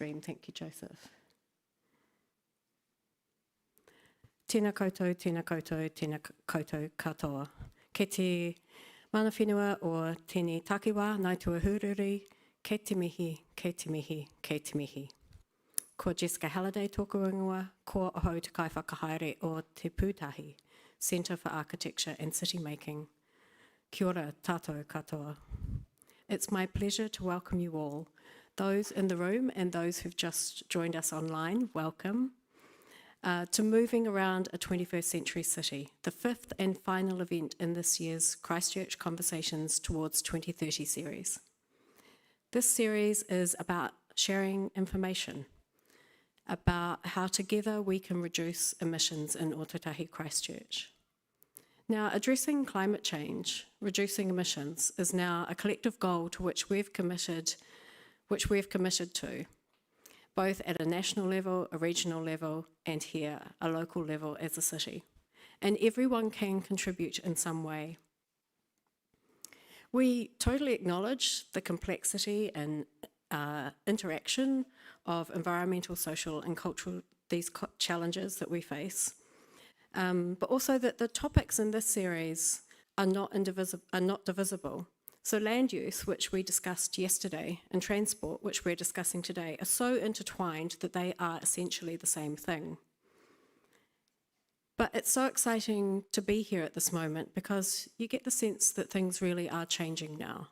Thank you, Joseph. Tēnā koutou, tēnā koutou, tēnā koutou katoa. Kei te mana whenua o tēnei takiwā, nai tua hururi, kei te mihi, kei te mihi, kei te mihi. Ko Jessica Halliday tōku ingoa, ko ahau te kaiwhakahaere o te Pūtahi, Centre for Architecture and City Making. Kia ora tātou katoa. It's my pleasure to welcome you all. Those in the room and those who've just joined us online, welcome. To Moving Around a 21st Century City, the fifth and final event in this year's Christchurch Conversations Towards 2030 series. This series is about sharing information about how together we can reduce emissions in Ōtautahi Christchurch. Now, addressing climate change, reducing emissions, is now a collective goal to which we've committed to, both at a national level, a regional level, and here, a local level as a city. And everyone can contribute in some way. We totally acknowledge the complexity and interaction of environmental, social, and cultural challenges that we face, but also that the topics in this series are not divisible. So land use, which we discussed yesterday, and transport, which we're discussing today, are so intertwined that they are essentially the same thing. But it's so exciting to be here at this moment because you get the sense that things really are changing now.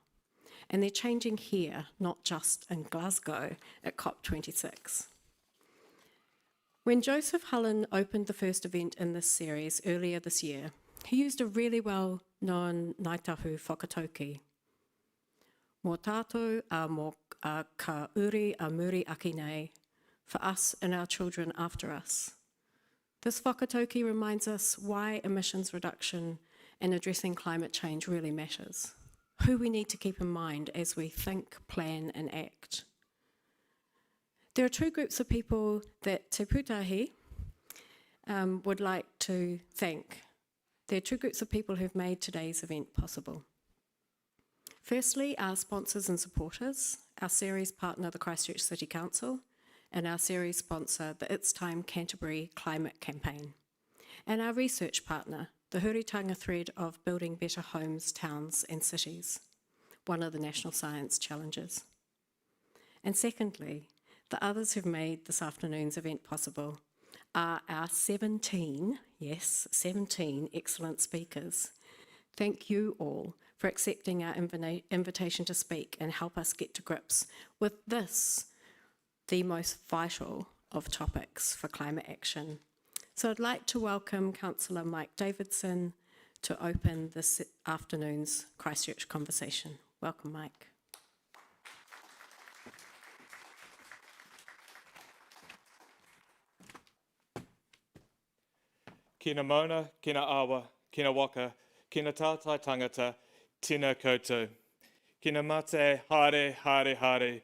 And they're changing here, not just in Glasgow at COP26. When Joseph Hullen opened the first event in this series earlier this year, he used a really well-known Ngaitahu whakatauki. Mō tātou mō ka uri a muri aki nei, for us and our children after us. This whakatauki reminds us why emissions reduction and addressing climate change really matters, who we need to keep in mind as we think, plan and act. There are two groups of people that Te Pūtahi would like to thank. There are two groups of people who've made today's event possible. Firstly, our sponsors and supporters, our series partner, the Christchurch City Council, and our series sponsor, the It's Time Canterbury Climate Campaign, and our research partner, the Huritanga thread of Building Better Homes, Towns and Cities, one of the National Science Challenges. And secondly, the others who've made this afternoon's event possible are our 17 excellent speakers. Thank you all for accepting our invitation to speak and help us get to grips with this, the most vital of topics for climate action. So I'd like to welcome Councillor Mike Davidson to open this afternoon's Christchurch Conversation. Welcome, Mike. Kina mauna, kina awa, kina waka, kina tātai tangata, tina koutou. Kina mate, haere,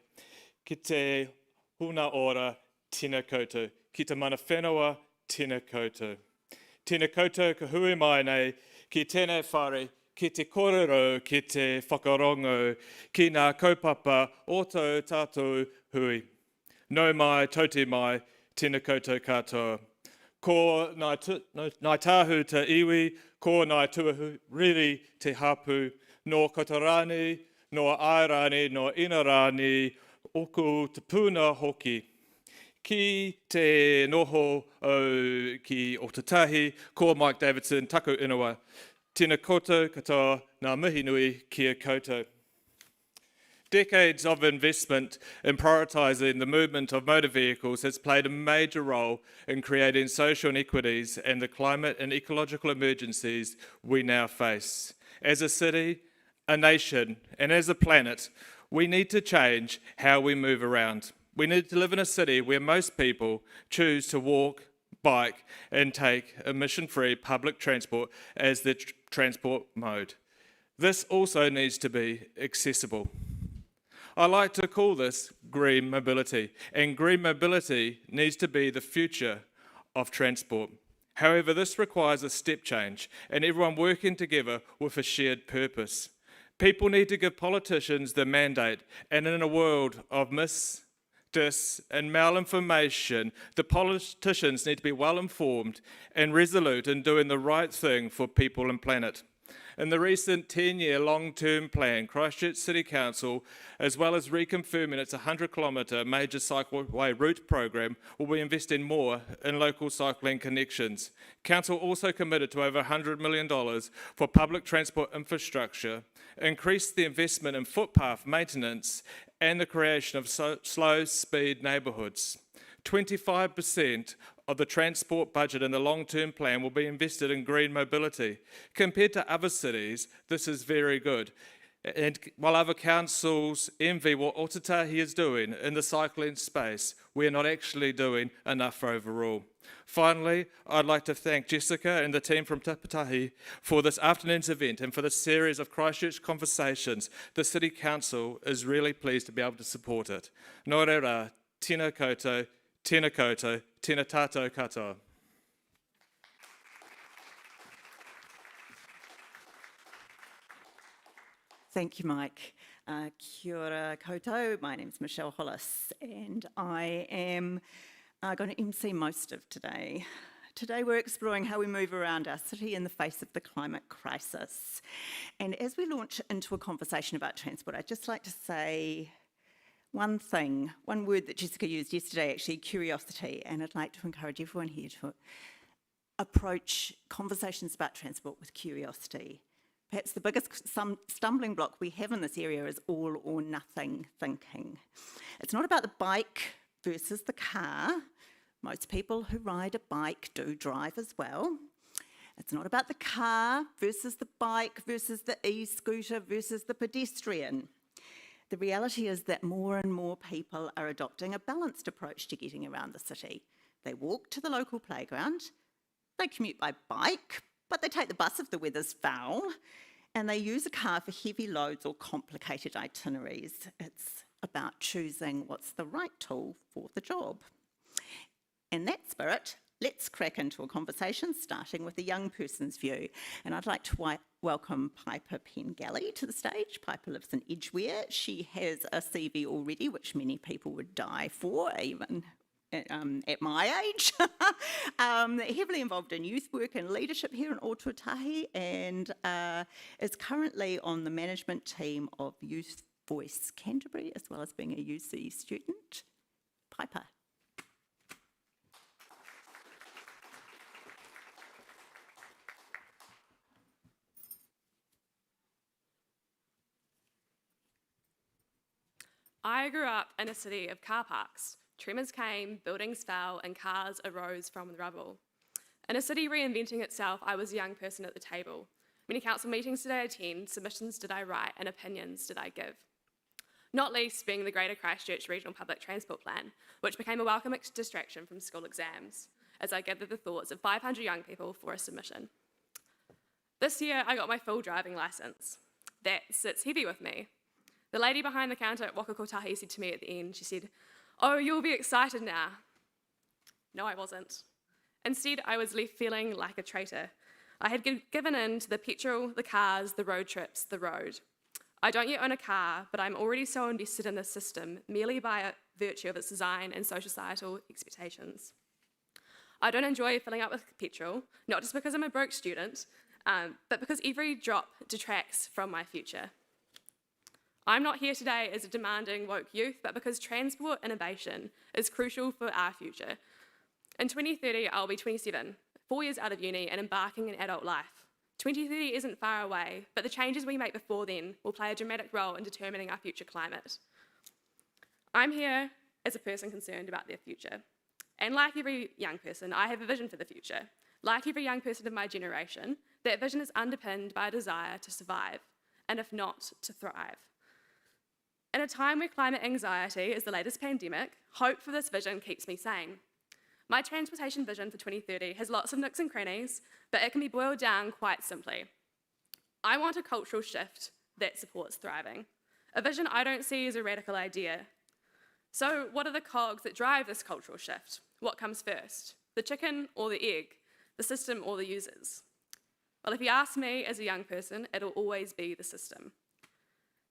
ki te huna ora, tina koutou. Ki te mana whenua, tina koutou. Tina koutou ka hui mai nei, ki tēnei whare, ki te korero, ki te whakarongo, ki ngā kaupapa o tau tātou hui. Nau mai, tauti mai, tina koutou katoa. Ko nai tāhu te iwi, ko nai tuahu riri te hapu, no kotorani, no airani, no inarani, oku te puna hoki. Ki te noho o ki Ōtautahi, ko Mike Davidson, taku inua. Tēnā koutou katoa, ngā mihi nui kia koutou. Decades of investment in prioritising the movement of motor vehicles has played a major role in creating social inequities and the climate and ecological emergencies we now face. As a city, a nation, and as a planet, we need to change how we move around. We need to live in a city where most people choose to walk, bike, and take emission-free public transport as their transport mode. This also needs to be accessible. I like to call this green mobility, and green mobility needs to be the future of transport. However, this requires a step change and everyone working together with a shared purpose. People need to give politicians the mandate, and in a world of dis and malinformation, the politicians need to be well informed and resolute in doing the right thing for people and planet. In the recent 10-year long-term plan, Christchurch City Council, as well as reconfirming its 100-kilometre major cycleway route program, will be investing more in local cycling connections. Council also committed to over $100 million for public transport infrastructure, increased the investment in footpath maintenance, and the creation of slow-speed neighbourhoods. 25% of the transport budget in the long-term plan will be invested in green mobility. Compared to other cities, this is very good. And while other councils envy what Pūtahi is doing in the cycling space, we're not actually doing enough overall. Finally, I'd like to thank Jessica and the team from Pūtahi for this afternoon's event and for this series of Christchurch Conversations. The City Council is really pleased to be able to support it. Nō reira, tēnā koutou, tēnā koutou, tēnā tātou katoa. Thank you, Mike. Kia ora koutou. My name's Michele Hollis, and I am going to MC most of today. Today we're exploring how we move around our city in the face of the climate crisis. And as we launch into a conversation about transport, I'd just like to say one thing, one word that Jessica used yesterday, actually, curiosity, and I'd like to encourage everyone here to approach conversations about transport with curiosity. Perhaps the biggest stumbling block we have in this area is all or nothing thinking. It's not about the bike versus the car. Most people who ride a bike do drive as well. It's not about the car versus the bike versus the e-scooter versus the pedestrian. The reality is that more and more people are adopting a balanced approach to getting around the city. They walk to the local playground, they commute by bike, but they take the bus if the weather's foul, and they use a car for heavy loads or complicated itineraries. It's about choosing what's the right tool for the job. In that spirit, let's crack into a conversation, starting with a young person's view. And I'd like to welcome Piper Pengelly to the stage. Piper lives in Edgware. She has a CV already, which many people would die for, even at my age. Heavily involved in youth work and leadership here in Pūtahi, and is currently on the management team of Youth Voice Canterbury, as well as being a UC student. Piper. I grew up in a city of car parks. Tremors came, buildings fell, and cars arose from the rubble. In a city reinventing itself, I was a young person at the table. Many council meetings did I attend, submissions did I write, and opinions did I give. Not least being the Greater Christchurch Regional Public Transport Plan, which became a welcome distraction from school exams, as I gathered the thoughts of 500 young people for a submission. This year, I got my full driving licence. That sits heavy with me. The lady behind the counter at Waka Kotahi said to me at the end, she said, "Oh, you'll be excited now." No, I wasn't. Instead, I was left feeling like a traitor. I had given in to the petrol, the cars, the road trips, the road. I don't yet own a car, but I'm already so invested in the system merely by virtue of its design and societal expectations. I don't enjoy filling up with petrol, not just because I'm a broke student, but because every drop detracts from my future. I'm not here today as a demanding woke youth, but because transport innovation is crucial for our future. In 2030, I'll be 27, 4 years out of uni and embarking in adult life. 2030 isn't far away, but the changes we make before then will play a dramatic role in determining our future climate. I'm here as a person concerned about their future. And like every young person, I have a vision for the future. Like every young person of my generation, that vision is underpinned by a desire to survive, and if not, to thrive. In a time where climate anxiety is the latest pandemic, hope for this vision keeps me sane. My transportation vision for 2030 has lots of nooks and crannies, but it can be boiled down quite simply. I want a cultural shift that supports thriving, a vision I don't see as a radical idea. So what are the cogs that drive this cultural shift? What comes first, the chicken or the egg, the system or the users? Well, if you ask me as a young person, it'll always be the system.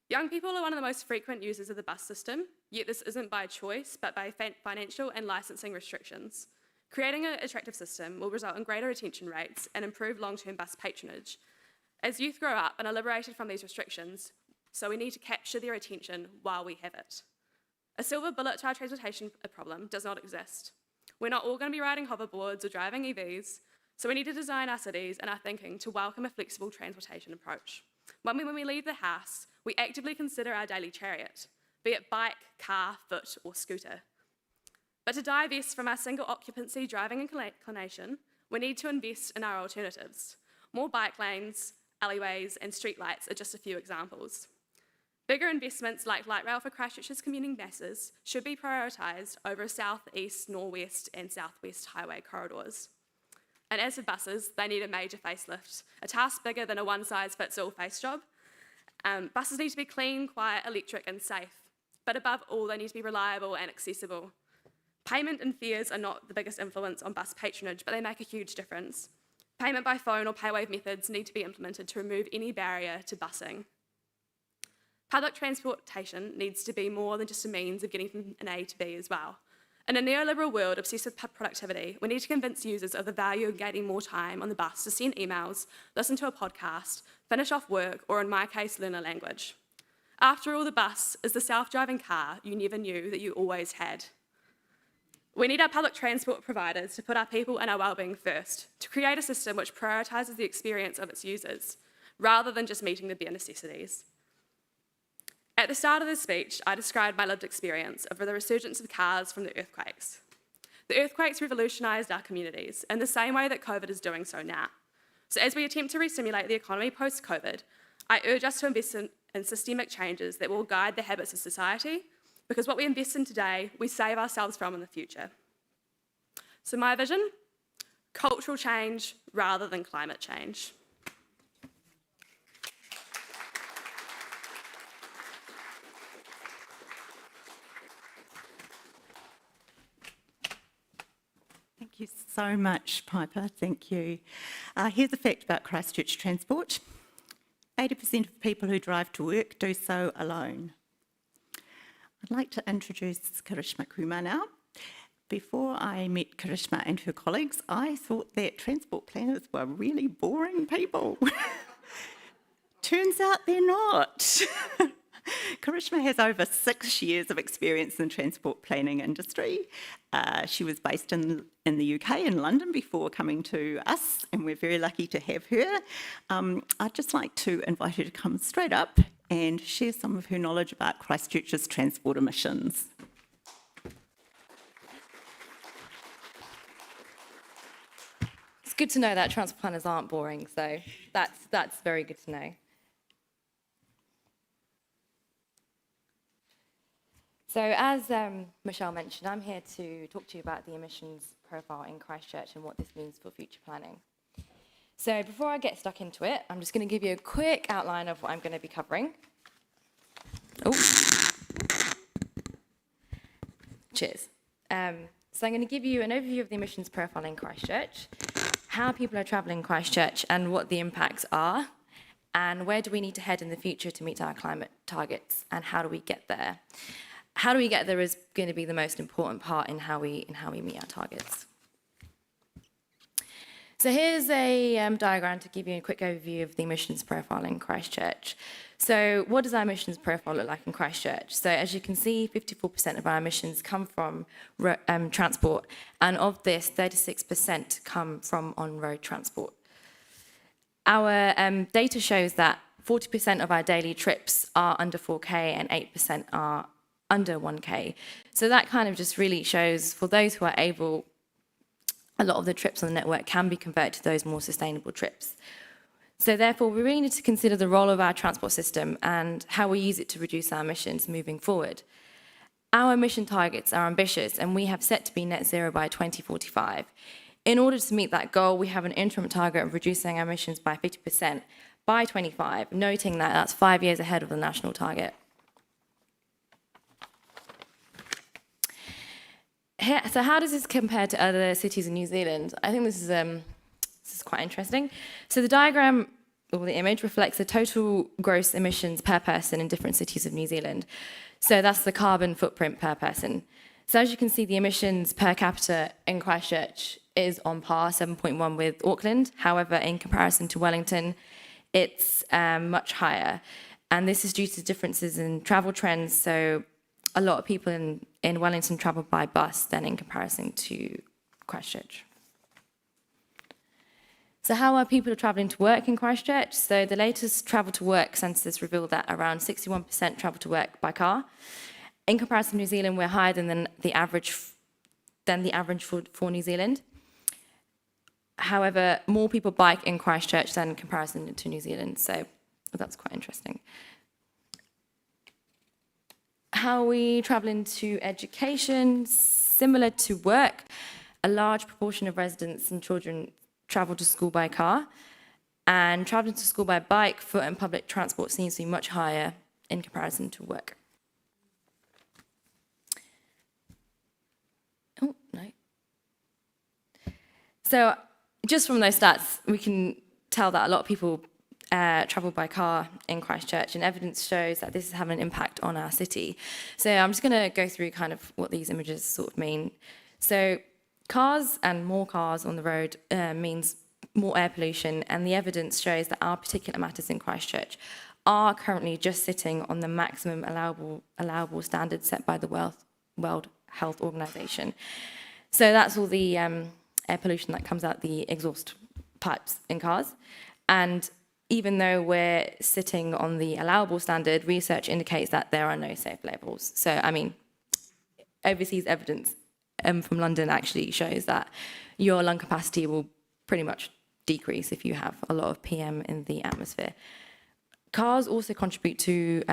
Young people are one of the most frequent users of the bus system, yet this isn't by choice, but by financial and licensing restrictions. Creating an attractive system will result in greater retention rates and improved long-term bus patronage. As youth grow up and are liberated from these restrictions, so we need to capture their attention while we have it. A silver bullet to our transportation problem does not exist. We're not all going to be riding hoverboards or driving EVs, so we need to design our cities and our thinking to welcome a flexible transportation approach. When we leave the house, we actively consider our daily chariot, be it bike, car, foot, or scooter. But to divest from our single occupancy driving inclination, we need to invest in our alternatives. More bike lanes, alleyways, and streetlights are just a few examples. Bigger investments like light rail for Christchurch's commuting masses should be prioritised over south-east, north-west, and south-west highway corridors. And as for buses, they need a major facelift, a task bigger than a one-size-fits-all face job. Buses need to be clean, quiet, electric, and safe. But above all, they need to be reliable and accessible. Payment and fares are not the biggest influence on bus patronage, but they make a huge difference. Payment by phone or paywave methods need to be implemented to remove any barrier to busing. Public transportation needs to be more than just a means of getting from an A to B as well. In a neoliberal world obsessed with productivity, we need to convince users of the value of getting more time on the bus to send emails, listen to a podcast, finish off work, or in my case, learn a language. After all, the bus is the self-driving car you never knew that you always had. We need our public transport providers to put our people and our wellbeing first, to create a system which prioritises the experience of its users, rather than just meeting the bare necessities. At the start of this speech, I described my lived experience of the resurgence of cars from the earthquakes. The earthquakes revolutionised our communities in the same way that COVID is doing so now. So as we attempt to re-stimulate the economy post-COVID, I urge us to invest in systemic changes that will guide the habits of society, because what we invest in today, we save ourselves from in the future. So my vision, cultural change rather than climate change. Thank you so much, Piper. Thank you. Here's a fact about Christchurch Transport. 80% of people who drive to work do so alone. I'd like to introduce Karishma Kumar now. Before I met Karishma and her colleagues, I thought that transport planners were really boring people. Turns out they're not. Karishma has over 6 years of experience in the transport planning industry. She was based in the UK, in London, before coming to us, and we're very lucky to have her. I'd just like to invite her to come straight up and share some of her knowledge about Christchurch's transport emissions. It's good to know that transport planners aren't boring, so that's very good to know. So as Michele mentioned, I'm here to talk to you about the emissions profile in Christchurch and what this means for future planning. So before I get stuck into it, I'm just going to give you a quick outline of what I'm going to be covering. Oh, cheers. So I'm going to give you an overview of the emissions profile in Christchurch, how people are travelling in Christchurch and what the impacts are, and where do we need to head in the future to meet our climate targets, and how do we get there. How do we get there is going to be the most important part in how we meet our targets. So here's a diagram to give you a quick overview of the emissions profile in Christchurch. So what does our emissions profile look like in Christchurch? So as you can see, 54% of our emissions come from transport, and of this, 36% come from on-road transport. Our data shows that 40% of our daily trips are under 4K and 8% are under 1K. So that kind of just really shows, for those who are able, a lot of the trips on the network can be converted to those more sustainable trips. So therefore, we really need to consider the role of our transport system and how we use it to reduce our emissions moving forward. Our emission targets are ambitious, and we have set to be net zero by 2045. In order to meet that goal, we have an interim target of reducing our emissions by 50% by 25, noting that that's 5 years ahead of the national target. So how does this compare to other cities in New Zealand? I think this is quite interesting. So the diagram or the image, reflects the total gross emissions per person in different cities of New Zealand. So that's the carbon footprint per person. So as you can see, the emissions per capita in Christchurch is on par, 7.1 with Auckland. However, in comparison to Wellington, it's much higher. And this is due to differences in travel trends. So a lot of people in Wellington travel by bus than in comparison to Christchurch. So how are people travelling to work in Christchurch? So the latest travel to work census revealed that around 61% travel to work by car. In comparison to New Zealand, we're higher than the average for New Zealand. However, more people bike in Christchurch than in comparison to New Zealand, so that's quite interesting. How are we travelling to education? Similar to work, a large proportion of residents and children travel to school by car, and travelling to school by bike, foot and public transport seems to be much higher in comparison to work. Oh, no. So just from those stats, we can tell that a lot of people travel by car in Christchurch, and evidence shows that this is having an impact on our city. So I'm just going to go through kind of what these images sort of mean. So cars and more cars on the road means more air pollution, and the evidence shows that our particulate matters in Christchurch are currently just sitting on the maximum allowable standard set by the World Health Organization. So that's all the air pollution that comes out the exhaust pipes in cars. And even though we're sitting on the allowable standard, research indicates that there are no safe levels. So, I mean, overseas evidence from London actually shows that your lung capacity will pretty much decrease if you have a lot of PM in the atmosphere. Cars also contribute to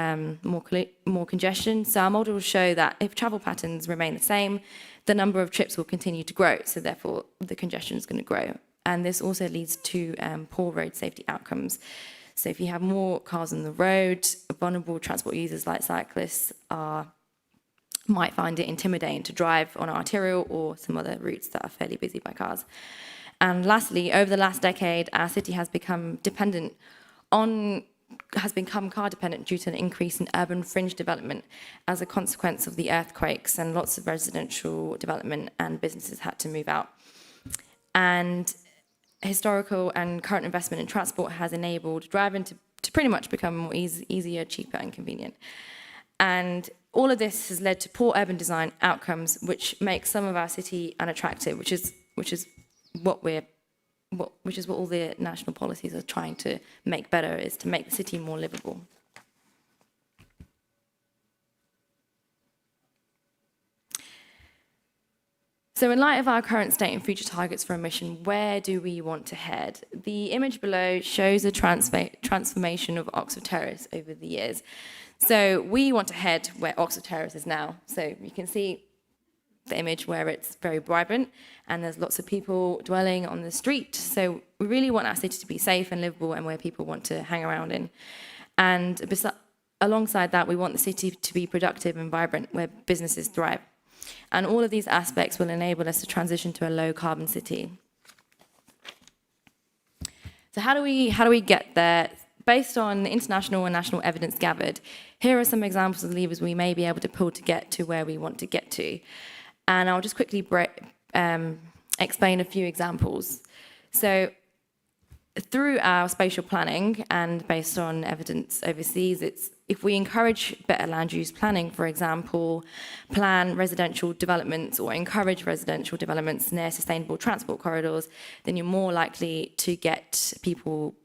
more congestion. So our models show that if travel patterns remain the same, the number of trips will continue to grow. So therefore, the congestion is going to grow. And this also leads to poor road safety outcomes. So if you have more cars on the road, vulnerable transport users like cyclists might find it intimidating to drive on arterial or some other routes that are fairly busy by cars. And lastly, over the last decade, our city has become car dependent due to an increase in urban fringe development as a consequence of the earthquakes, and lots of residential development and businesses had to move out. And historical and current investment in transport has enabled driving to pretty much become more easier, cheaper and convenient. And all of this has led to poor urban design outcomes, which makes some of our city unattractive, which is what all the national policies are trying to make better, is to make the city more livable. So in light of our current state and future targets for emission, where do we want to head? The image below shows a transformation of Oxford Terrace over the years. So we want to head where Oxford Terrace is now. So you can see the image where it's very vibrant and there's lots of people dwelling on the street. So we really want our city to be safe and livable and where people want to hang around in. And alongside that, we want the city to be productive and vibrant where businesses thrive. And all of these aspects will enable us to transition to a low carbon city. So how do we get there? Based on international and national evidence gathered, here are some examples of levers we may be able to pull to get to where we want to get to. And I'll just quickly explain a few examples. So through our spatial planning and based on evidence overseas, if we encourage better land use planning, for example, plan residential developments or encourage residential developments near sustainable transport corridors, then you're more likely to get people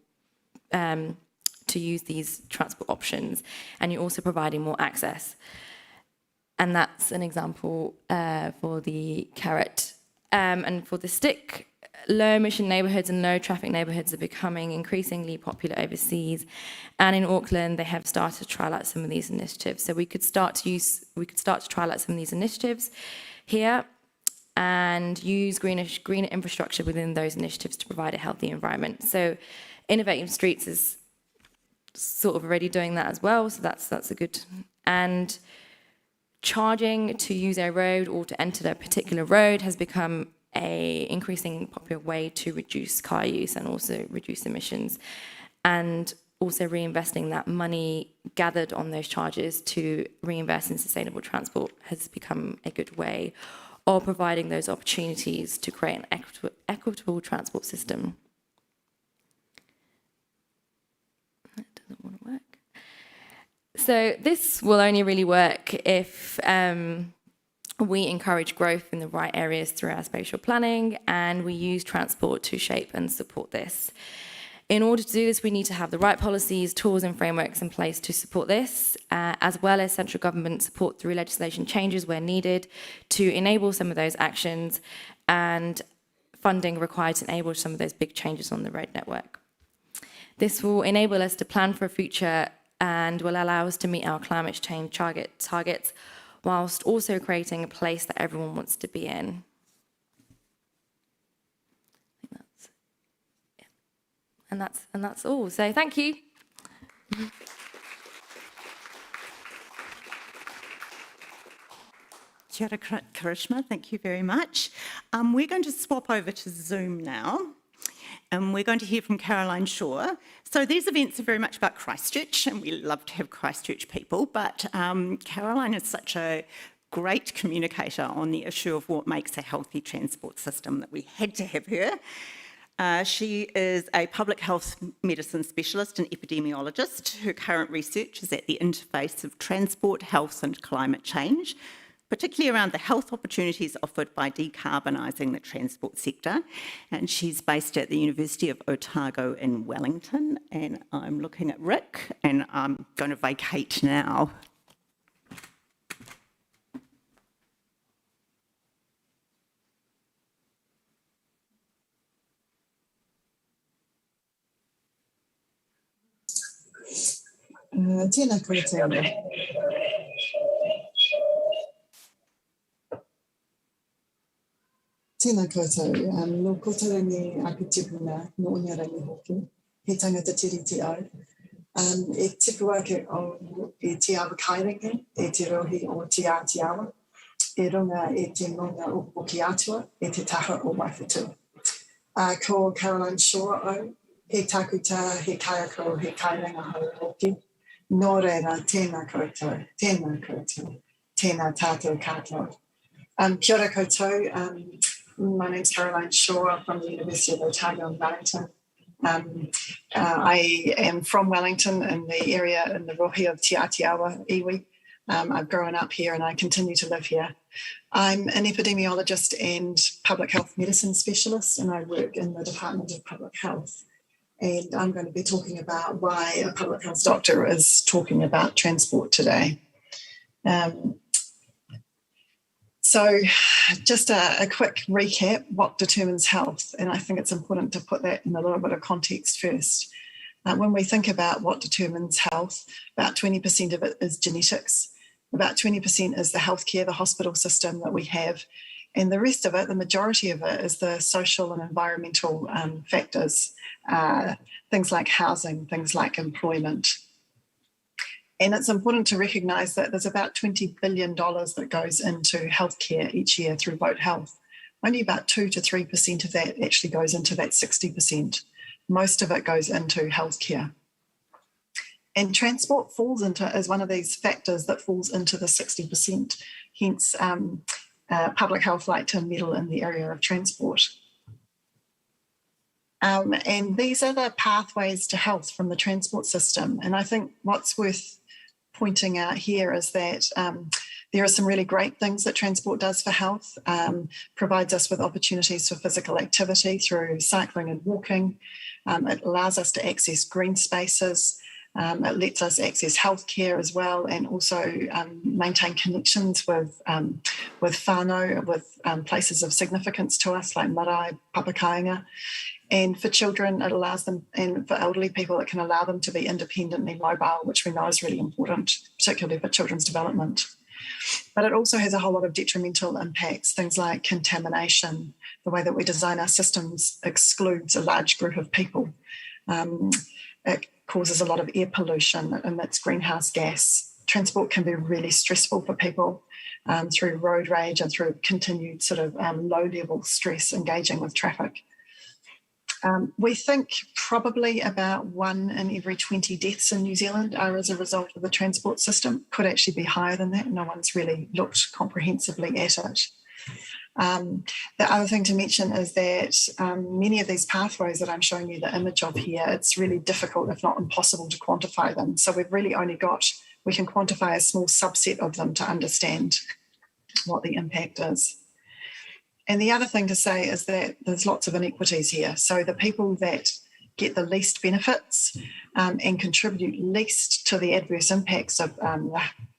to use these transport options, and you're also providing more access. And that's an example for the carrot. And for the stick, low emission neighbourhoods and low traffic neighbourhoods are becoming increasingly popular overseas. And in Auckland, they have started to trial out some of these initiatives. So we could start to trial out some of these initiatives here and use greener infrastructure within those initiatives to provide a healthy environment. So Innovating Streets is sort of already doing that as well. So that's a good. And charging to use a road or to enter a particular road has become an increasing popular way to reduce car use and also reduce emissions. and also reinvesting that money gathered on those charges to reinvest in sustainable transport has become a good way of providing those opportunities to create an equitable transport system. That doesn't want to work. So this will only really work if we encourage growth in the right areas through our spatial planning, and we use transport to shape and support this. In order to do this, we need to have the right policies, tools and frameworks in place to support this, as well as central government support through legislation changes where needed to enable some of those actions, and funding required to enable some of those big changes on the road network. This will enable us to plan for a future and will allow us to meet our climate change targets whilst also creating a place that everyone wants to be in. And that's all. So thank you. Kia ora, Karishma, thank you very much. We're going to swap over to Zoom now, and we're going to hear from Caroline Shaw. So these events are very much about Christchurch, and we love to have Christchurch people, but Caroline is such a great communicator on the issue of what makes a healthy transport system that we had to have her. She is a public health medicine specialist and epidemiologist. Her current research is at the interface of transport, health and climate change, particularly around the health opportunities offered by decarbonising the transport sector. And she's based at the University of Otago in Wellington. And I'm looking at Rick, and I'm going to vacate now. Tēnā koutou. Tēnā koutou. Nō koutou ni aku tipuna no unia rangi hoki. He tangata tiri te au. E tipu ake o e te awa kairinga, e te rohi o te Aotearoa, e runga e te monga o ki atua, e te taha o Waikato. Ko Caroline Shaw au, he takuta, he kaiako, he kairinga hau hoki. Nō reira, tēnā koutou, tēnā tātou katoa. Kia ora koutou. My name's Caroline Shaw from the University of Otago in Wellington. I am from Wellington in the area in the rohi of Te Aotearoa, iwi. I've grown up here and I continue to live here. I'm an epidemiologist and public health medicine specialist, and I work in the Department of Public Health. And I'm going to be talking about why a public health doctor is talking about transport today. So just a quick recap, what determines health? And I think it's important to put that in a little bit of context first. When we think about what determines health, about 20% of it is genetics. About 20% is the healthcare, the hospital system that we have. And the rest of it, the majority of it, is the social and environmental factors, things like housing, things like employment. And it's important to recognise that there's about $20 billion that goes into healthcare each year through Vote Health. Only about 2 to 3% of that actually goes into that 60%. Most of it goes into healthcare. And transport falls into as one of these factors that falls into the 60%. Hence, public health like to meddle in the area of transport. And these are the pathways to health from the transport system. And I think what's worth pointing out here is that there are some really great things that transport does for health, provides us with opportunities for physical activity through cycling and walking. It allows us to access green spaces. It lets us access healthcare as well, and also maintain connections with whānau, with places of significance to us like marae, papakainga. And for children, it allows them, and for elderly people, it can allow them to be independently mobile, which we know is really important, particularly for children's development. But it also has a whole lot of detrimental impacts, things like contamination. The way that we design our systems excludes a large group of people. It causes a lot of air pollution, it emits greenhouse gas. Transport can be really stressful for people through road rage and through continued sort of low-level stress engaging with traffic. We think probably about 1 in every 20 deaths in New Zealand are as a result of the transport system. Could actually be higher than that. No one's really looked comprehensively at it. The other thing to mention is that many of these pathways that I'm showing you the image of here, it's really difficult, if not impossible, to quantify them. So we've really only we can quantify a small subset of them to understand what the impact is. And the other thing to say is that there's lots of inequities here. So the people that get the least benefits and contribute least to the adverse impacts of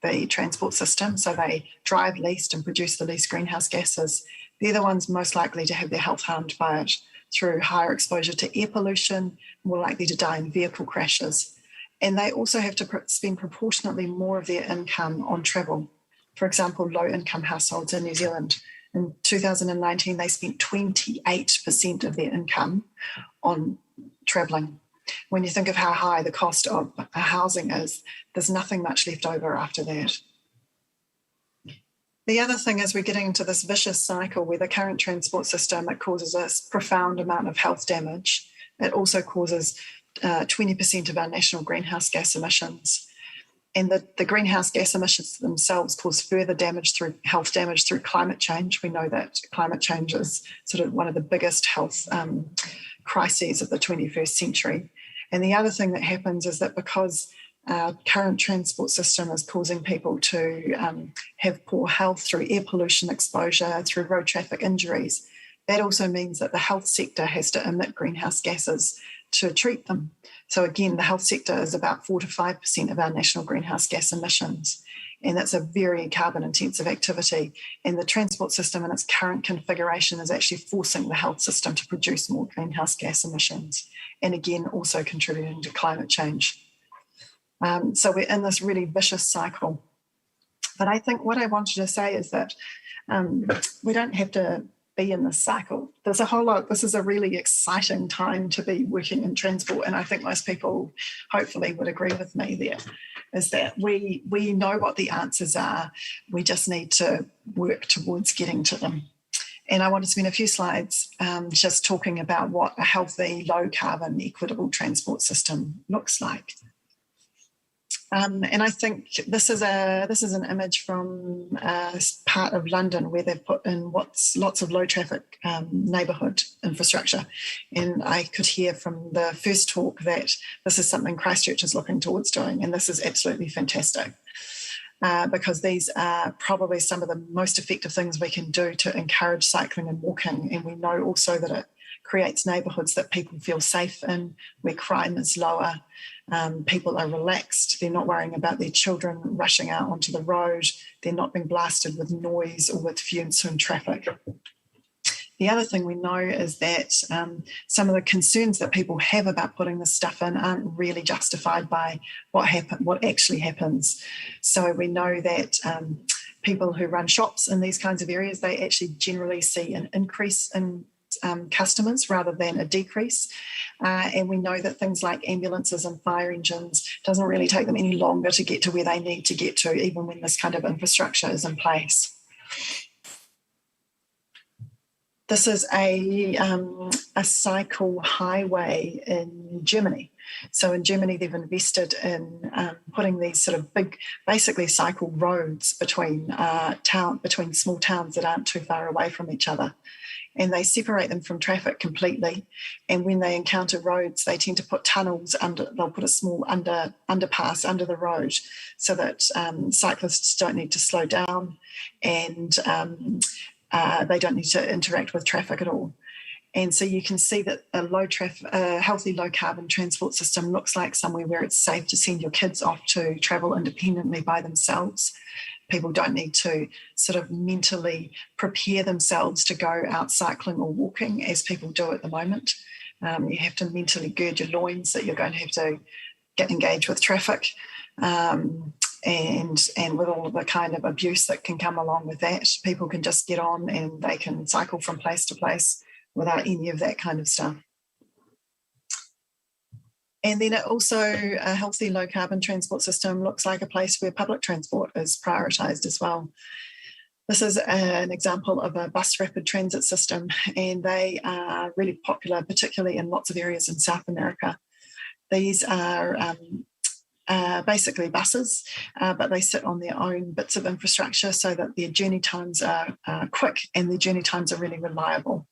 the transport system, so they drive least and produce the least greenhouse gases, they're the ones most likely to have their health harmed by it through higher exposure to air pollution, more likely to die in vehicle crashes. And they also have to spend proportionately more of their income on travel. For example, low-income households in New Zealand, in 2019, they spent 28% of their income on travelling. When you think of how high the cost of housing is, there's nothing much left over after that. The other thing is we're getting into this vicious cycle where the current transport system, it causes a profound amount of health damage. It also causes 20% of our national greenhouse gas emissions. And the greenhouse gas emissions themselves cause further health damage through climate change. We know that climate change is sort of one of the biggest health crises of the 21st century. And the other thing that happens is that because our current transport system is causing people to have poor health through air pollution exposure, through road traffic injuries, that also means that the health sector has to emit greenhouse gases to treat them. So again, the health sector is about 4 to 5% of our national greenhouse gas emissions. And that's a very carbon intensive activity. And the transport system in its current configuration is actually forcing the health system to produce more greenhouse gas emissions. And again, also contributing to climate change. So we're in this really vicious cycle. But I think what I wanted to say is that we don't have to be in this cycle. There's a whole lot, this is a really exciting time to be working in transport. And I think most people hopefully would agree with me there, is that we know what the answers are. We just need to work towards getting to them. And I want to spend a few slides just talking about what a healthy, low carbon, equitable transport system looks like. And I think this is an image from a part of London where they've put in lots of low traffic neighbourhood infrastructure. And I could hear from the first talk that this is something Christchurch is looking towards doing, and this is absolutely fantastic. Because these are probably some of the most effective things we can do to encourage cycling and walking. And we know also that it creates neighbourhoods that people feel safe in, where crime is lower. People are relaxed. They're not worrying about their children rushing out onto the road. They're not being blasted with noise or with fumes from traffic. The other thing we know is that some of the concerns that people have about putting this stuff in aren't really justified by what actually happens. So we know that people who run shops in these kinds of areas, they actually generally see an increase in customers rather than a decrease. And we know that things like ambulances and fire engines doesn't really take them any longer to get to where they need to get to, even when this kind of infrastructure is in place. This is a cycle highway in Germany. So in Germany, they've invested in putting these sort of big, basically cycle roads between small towns that aren't too far away from each other. And they separate them from traffic completely. And when they encounter roads, they tend to put tunnels they'll put a small underpass under the road so that cyclists don't need to slow down and they don't need to interact with traffic at all. And so you can see that a healthy low carbon transport system looks like somewhere where it's safe to send your kids off to travel independently by themselves. People don't need to sort of mentally prepare themselves to go out cycling or walking as people do at the moment. You have to mentally gird your loins that you're going to have to get engaged with traffic and with all of the kind of abuse that can come along with that. People can just get on and they can cycle from place to place without any of that kind of stuff. And then also a healthy low carbon transport system looks like a place where public transport is prioritised as well. This is an example of a bus rapid transit system, and they are really popular, particularly in lots of areas in South America. These are basically buses, but they sit on their own bits of infrastructure so that their journey times are quick and their journey times are really reliable.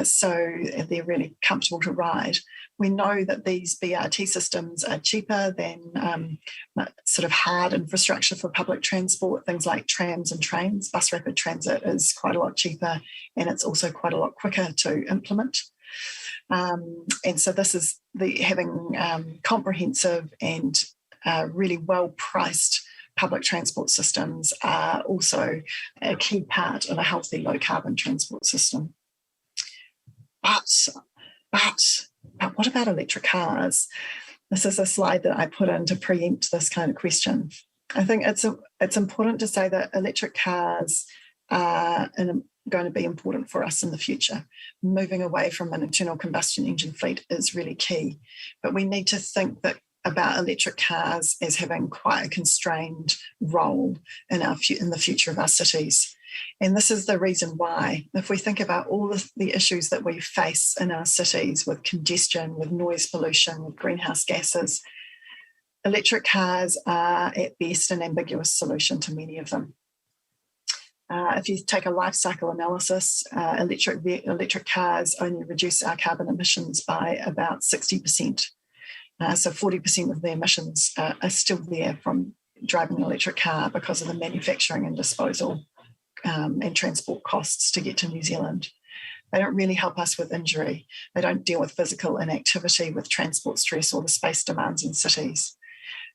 So they're really comfortable to ride. We know that these BRT systems are cheaper than sort of hard infrastructure for public transport, things like trams and trains. Bus rapid transit is quite a lot cheaper, and it's also quite a lot quicker to implement. And so this is having comprehensive and really well-priced public transport systems are also a key part of a healthy low-carbon transport system. But what about electric cars? This is a slide that I put in to preempt this kind of question. I think it's important to say that electric cars are going to be important for us in the future. Moving away from an internal combustion engine fleet is really key, but we need to think about electric cars as having quite a constrained role in the future of our cities. And this is the reason why, if we think about all the issues that we face in our cities with congestion, with noise pollution, with greenhouse gases, electric cars are at best an ambiguous solution to many of them. If you take a life cycle analysis, electric cars only reduce our carbon emissions by about 60%. So 40% of the emissions are still there from driving an electric car because of the manufacturing and disposal and transport costs to get to New Zealand. They don't really help us with injury. They don't deal with physical inactivity, with transport stress or the space demands in cities.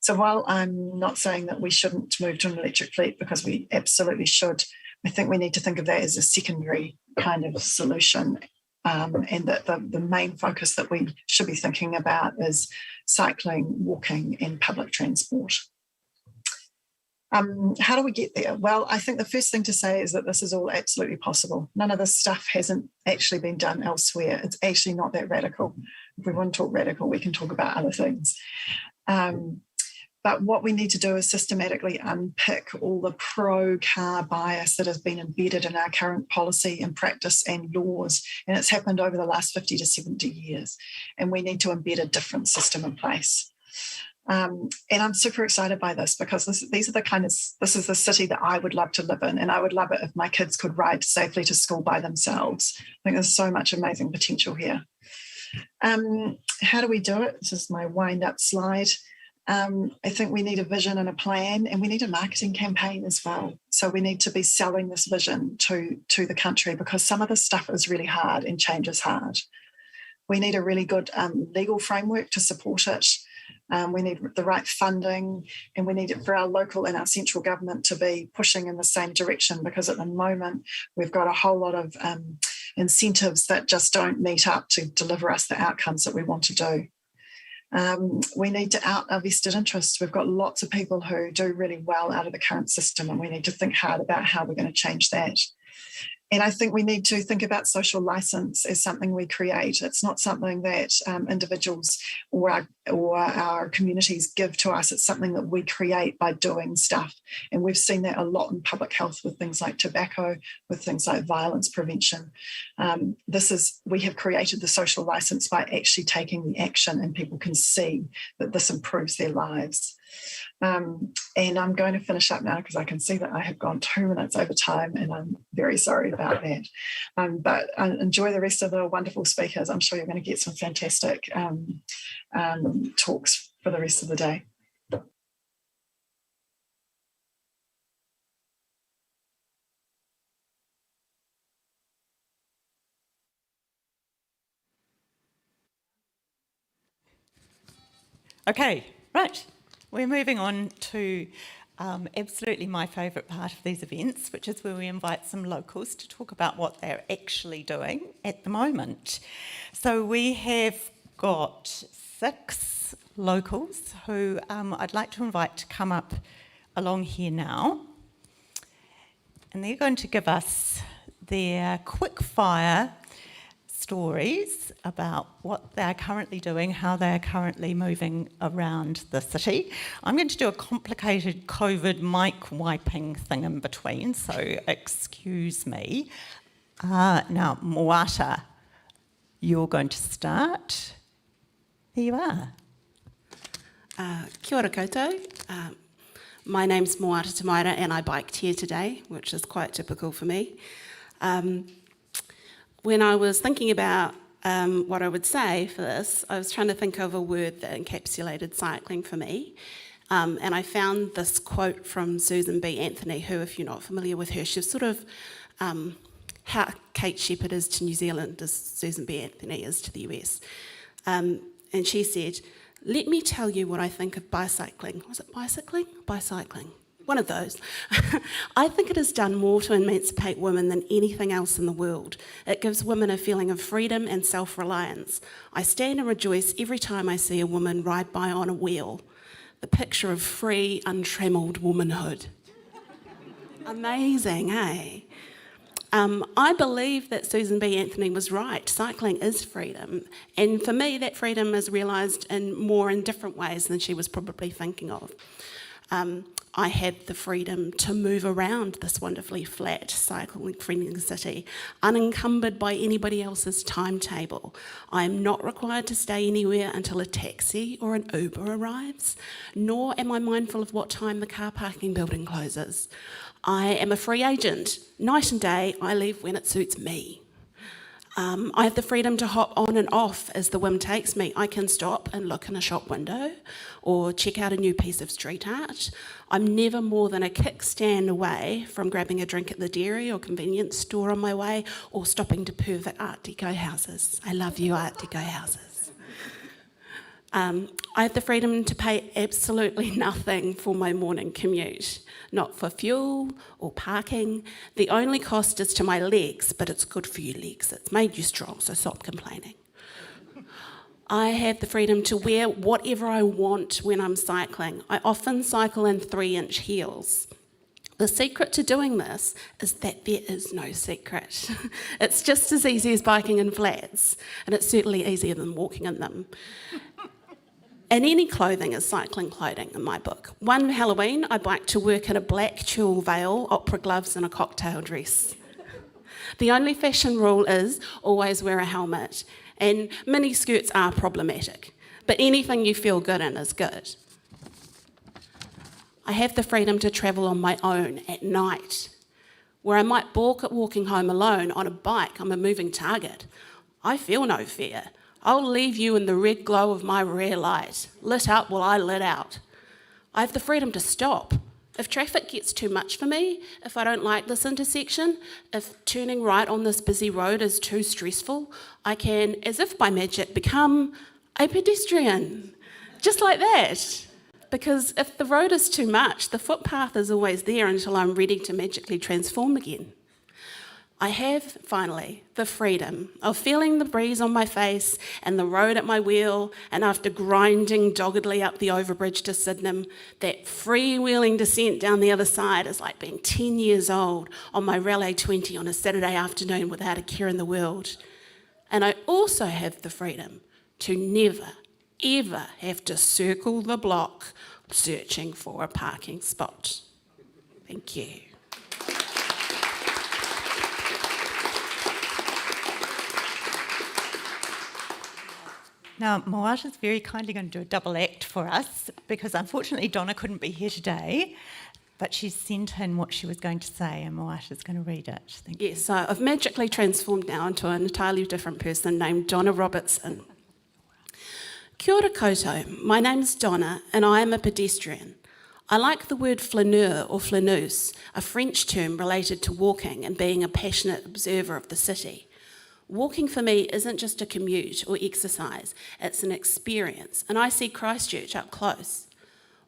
So while I'm not saying that we shouldn't move to an electric fleet, because we absolutely should, I think we need to think of that as a secondary kind of solution, and that the main focus that we should be thinking about is cycling, walking and public transport. How do we get there? Well, I think the first thing to say is that this is all absolutely possible. None of this stuff hasn't actually been done elsewhere. It's actually not that radical. If we want to talk radical, we can talk about other things. But what we need to do is systematically unpick all the pro-car bias that has been embedded in our current policy and practice and laws. And it's happened over the last 50 to 70 years. And we need to embed a different system in place. And I'm super excited by this, because this is the city that I would love to live in. And I would love it if my kids could ride safely to school by themselves. I think there's so much amazing potential here. How do we do it? This is my wind-up slide. I think we need a vision and a plan, and we need a marketing campaign as well. So we need to be selling this vision to the country, because some of this stuff is really hard and change is hard. We need a really good legal framework to support it. We need the right funding, and we need it for our local and our central government to be pushing in the same direction, because at the moment we've got a whole lot of incentives that just don't meet up to deliver us the outcomes that we want to do. We need to out our vested interests. We've got lots of people who do really well out of the current system, and we need to think hard about how we're going to change that. And I think we need to think about social license as something we create. It's not something that individuals or our communities give to us. It's something that we create by doing stuff. And we've seen that a lot in public health with things like tobacco, with things like violence prevention. We have created the social license by actually taking the action, and people can see that this improves their lives. And I'm going to finish up now, because I can see that I have gone 2 minutes over time, and I'm very sorry about that. But enjoy the rest of the wonderful speakers. I'm sure you're going to get some fantastic talks for the rest of the day. Okay, right. We're moving on to absolutely my favourite part of these events, which is where we invite some locals to talk about what they're actually doing at the moment. So we have got 6 locals who I'd like to invite to come up along here now. And they're going to give us their quick fire stories about what they're currently doing, how they're currently moving around the city. I'm going to do a complicated COVID mic wiping thing in between, so excuse me. Now, Moata, you're going to start. There you are. Kia ora koutou. My name's Moata Tamaira and I biked here today, which is quite typical for me. When I was thinking about what I would say for this, I was trying to think of a word that encapsulated cycling for me. And I found this quote from Susan B. Anthony, who, if you're not familiar with her, she's sort of how Kate Shepherd is to New Zealand as Susan B. Anthony is to the US. And she said, "Let me tell you what I think of bicycling." Was it bicycling? Bicycling. One of those. "I think it has done more to emancipate women than anything else in the world. It gives women a feeling of freedom and self-reliance. I stand and rejoice every time I see a woman ride by on a wheel. The picture of free, untrammelled womanhood." Amazing, eh? I believe that Susan B. Anthony was right. Cycling is freedom. And for me, that freedom is realised in different ways than she was probably thinking of. I had the freedom to move around this wonderfully flat, cycling-friendly city, unencumbered by anybody else's timetable. I am not required to stay anywhere until a taxi or an Uber arrives, nor am I mindful of what time the car parking building closes. I am a free agent. Night and day, I leave when it suits me. I have the freedom to hop on and off as the whim takes me. I can stop and look in a shop window or check out a new piece of street art. I'm never more than a kickstand away from grabbing a drink at the dairy or convenience store on my way or stopping to pervert Art Deco houses. I love you, Art Deco houses. I have the freedom to pay absolutely nothing for my morning commute, not for fuel or parking. The only cost is to my legs, but it's good for your legs. It's made you strong, so stop complaining. I have the freedom to wear whatever I want when I'm cycling. I often cycle in 3-inch heels. The secret to doing this is that there is no secret. It's just as easy as biking in flats, and it's certainly easier than walking in them. And any clothing is cycling clothing in my book. One Halloween, I biked to work in a black tulle veil, opera gloves and a cocktail dress. The only fashion rule is always wear a helmet. And mini skirts are problematic, but anything you feel good in is good. I have the freedom to travel on my own at night. Where I might balk at walking home alone on a bike, I'm a moving target. I feel no fear. I'll leave you in the red glow of my rear light, lit up while I lit out. I have the freedom to stop. If traffic gets too much for me, if I don't like this intersection, if turning right on this busy road is too stressful, I can, as if by magic, become a pedestrian. Just like that. Because if the road is too much, the footpath is always there until I'm ready to magically transform again. I have, finally, the freedom of feeling the breeze on my face and the road at my wheel, and after grinding doggedly up the overbridge to Sydenham, that freewheeling descent down the other side is like being 10 years old on my Raleigh 20 on a Saturday afternoon without a care in the world. And I also have the freedom to never, ever have to circle the block searching for a parking spot. Thank you. Now, Moata's very kindly going to do a double act for us because unfortunately Donna couldn't be here today, but she's sent in what she was going to say and Moata's going to read it. Thank you. Yes, so I've magically transformed now into an entirely different person named Donna Robertson. Kia ora koutou, my name's Donna and I am a pedestrian. I like the word flaneur or flaneuse, a French term related to walking and being a passionate observer of the city. Walking for me isn't just a commute or exercise, it's an experience, and I see Christchurch up close.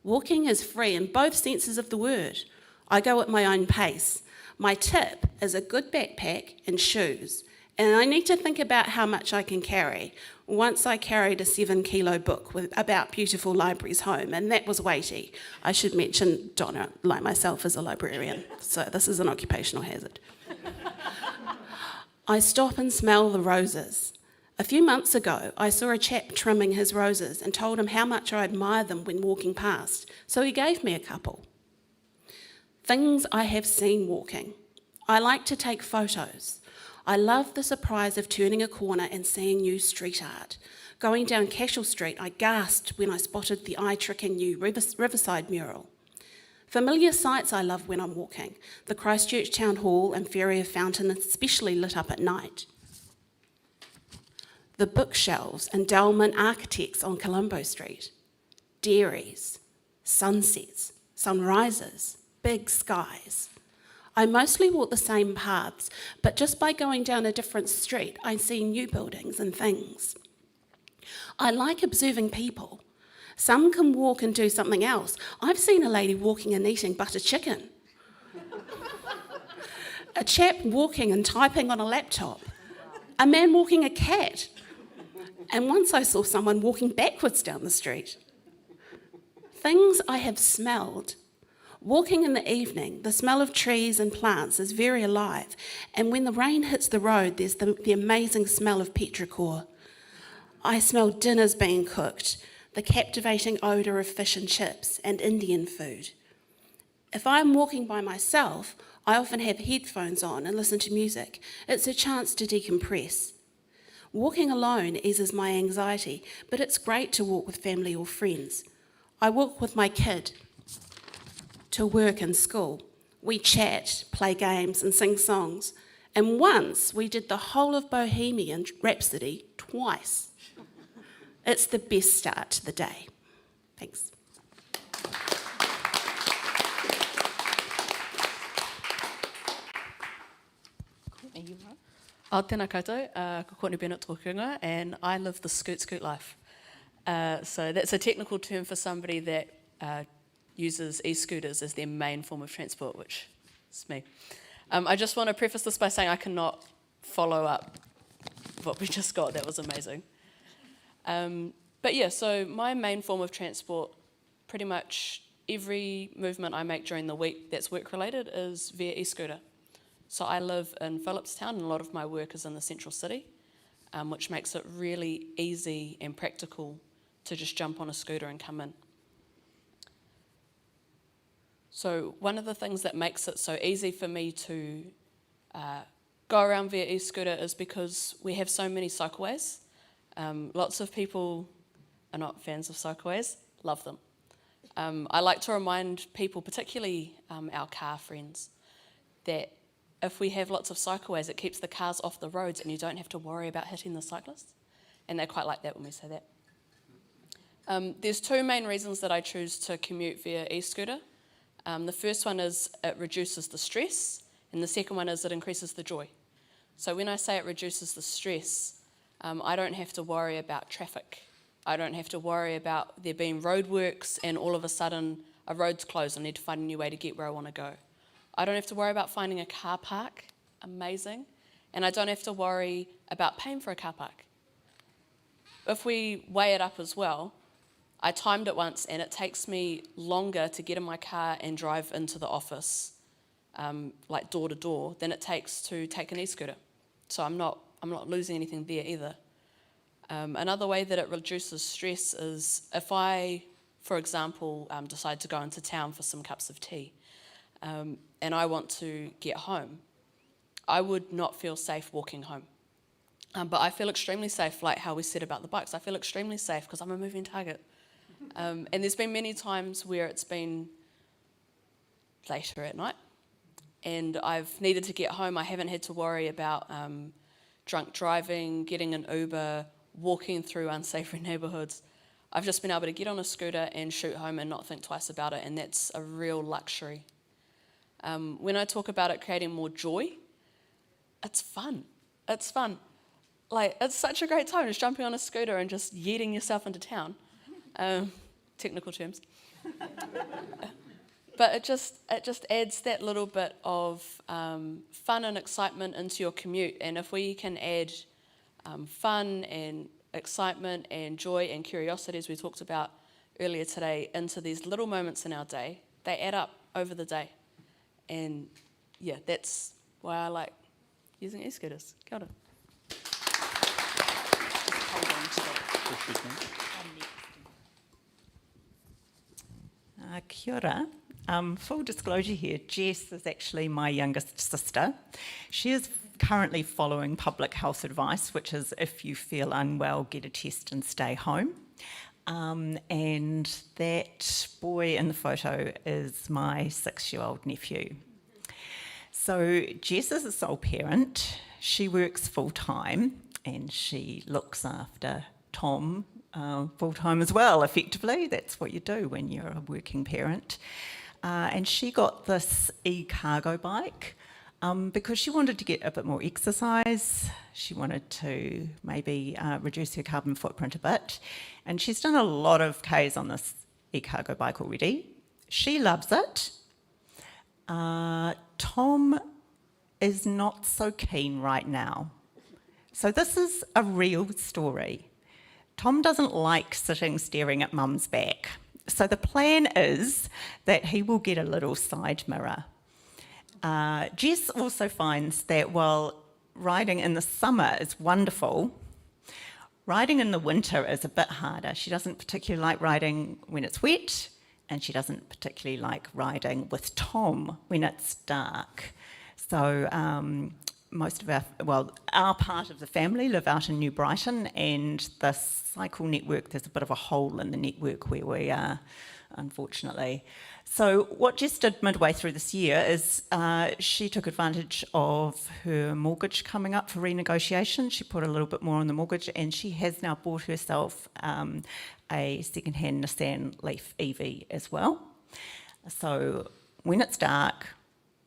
Walking is free in both senses of the word. I go at my own pace. My tip is a good backpack and shoes, and I need to think about how much I can carry. Once I carried a 7-kilo book about beautiful libraries home, and that was weighty. I should mention Donna, like myself, is a librarian, so this is an occupational hazard. I stop and smell the roses. A few months ago, I saw a chap trimming his roses and told him how much I admire them when walking past, so he gave me a couple. Things I have seen walking. I like to take photos. I love the surprise of turning a corner and seeing new street art. Going down Cashel Street, I gasped when I spotted the eye-tricking new Riverside mural. Familiar sights I love when I'm walking. The Christchurch Town Hall and Ferrier Fountain especially lit up at night. The bookshelves and Dellman Architects on Colombo Street. Dairies, sunsets, sunrises, big skies. I mostly walk the same paths, but just by going down a different street, I see new buildings and things. I like observing people. Some can walk and do something else. I've seen a lady walking and eating butter chicken. A chap walking and typing on a laptop. A man walking a cat. And once I saw someone walking backwards down the street. Things I have smelled. Walking in the evening, the smell of trees and plants is very alive, and when the rain hits the road, there's the amazing smell of petrichor. I smell dinners being cooked, the captivating odour of fish and chips and Indian food. If I'm walking by myself, I often have headphones on and listen to music. It's a chance to decompress. Walking alone eases my anxiety, but it's great to walk with family or friends. I walk with my kid to work and school. We chat, play games and sing songs. And once we did the whole of Bohemian Rhapsody twice. It's the best start to the day. Thanks. Tēnā koutou, ko Courtney Bennett tōkunga, and I live the scoot life. So that's a technical term for somebody that uses e-scooters as their main form of transport, which is me. I just want to preface this by saying I cannot follow up what we just got. That was amazing. But yeah, so my main form of transport, pretty much every movement I make during the week that's work-related is via e-scooter. So I live in Phillipstown, and a lot of my work is in the central city, which makes it really easy and practical to just jump on a scooter and come in. So one of the things that makes it so easy for me to go around via e-scooter is because we have so many cycleways. Lots of people are not fans of cycleways, love them. I like to remind people, particularly our car friends, that if we have lots of cycleways, it keeps the cars off the roads and you don't have to worry about hitting the cyclists. And they quite like that when we say that. There's two main reasons that I choose to commute via e-scooter. The first one is it reduces the stress, and the second one is it increases the joy. So when I say it reduces the stress, I don't have to worry about traffic. I don't have to worry about there being roadworks and all of a sudden a road's closed. I need to find a new way to get where I want to go. I don't have to worry about finding a car park. Amazing. And I don't have to worry about paying for a car park. If we weigh it up as well, I timed it once and it takes me longer to get in my car and drive into the office, like door to door, than it takes to take an e-scooter. So I'm not losing anything there either. Another way that it reduces stress is if I, for example, decide to go into town for some cups of tea, and I want to get home, I would not feel safe walking home. But I feel extremely safe, like how we said about the bikes. I feel extremely safe because I'm a moving target. And there's been many times where it's been later at night and I've needed to get home. I haven't had to worry about drunk driving, getting an Uber, walking through unsavoury neighbourhoods. I've just been able to get on a scooter and shoot home and not think twice about it, and that's a real luxury. When I talk about it creating more joy, it's fun. It's fun. Like, it's such a great time just jumping on a scooter and just yeeting yourself into town. Technical terms. But it just adds that little bit of fun and excitement into your commute. And if we can add fun and excitement and joy and curiosity, as we talked about earlier today, into these little moments in our day, they add up over the day. And yeah, that's why I like using e-scooters. Kia ora. Kia ora. Full disclosure here, Jess is actually my youngest sister. She is currently following public health advice, which is if you feel unwell, get a test and stay home. And that boy in the photo is my 6-year-old nephew. So Jess is a sole parent. She works full-time and she looks after Tom full-time as well, effectively. That's what you do when you're a working parent. And she got this e-cargo bike because she wanted to get a bit more exercise. She wanted to maybe reduce her carbon footprint a bit. And she's done a lot of Ks on this e-cargo bike already. She loves it. Tom is not so keen right now. So this is a real story. Tom doesn't like sitting staring at mum's back. So the plan is that he will get a little side mirror. Jess also finds that while riding in the summer is wonderful, riding in the winter is a bit harder. She doesn't particularly like riding when it's wet, and she doesn't particularly like riding with Tom when it's dark. So most of our part of the family live out in New Brighton, and the cycle network, there's a bit of a hole in the network where we are, unfortunately. So what Jess did midway through this year is she took advantage of her mortgage coming up for renegotiation. She put a little bit more on the mortgage, and she has now bought herself a second-hand Nissan Leaf EV as well. So when it's dark,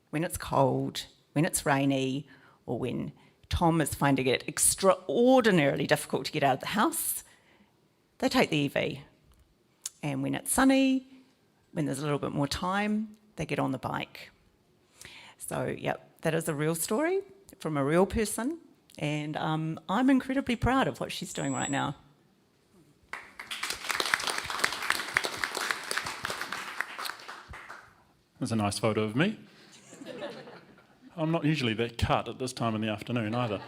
when it's cold, when it's rainy, or when Tom is finding it extraordinarily difficult to get out of the house, they take the EV. And when it's sunny, when there's a little bit more time, they get on the bike. So, yep, that is a real story from a real person, and I'm incredibly proud of what she's doing right now. There's a nice photo of me. I'm not usually that cut at this time in the afternoon either.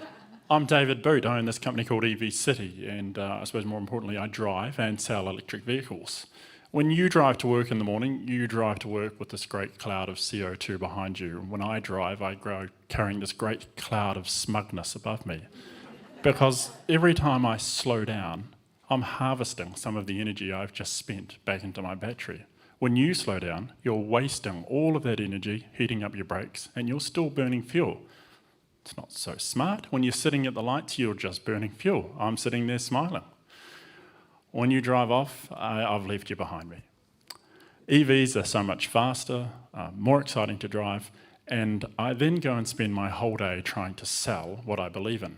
I'm David Boot. I own this company called EV City, and I suppose more importantly, I drive and sell electric vehicles. When you drive to work in the morning, you drive to work with this great cloud of CO2 behind you. And when I drive, I go carrying this great cloud of smugness above me. Because every time I slow down, I'm harvesting some of the energy I've just spent back into my battery. When you slow down, you're wasting all of that energy, heating up your brakes, and you're still burning fuel. It's not so smart. When you're sitting at the lights, you're just burning fuel. I'm sitting there smiling. When you drive off, I've left you behind me. EVs are so much faster, more exciting to drive, and I then go and spend my whole day trying to sell what I believe in.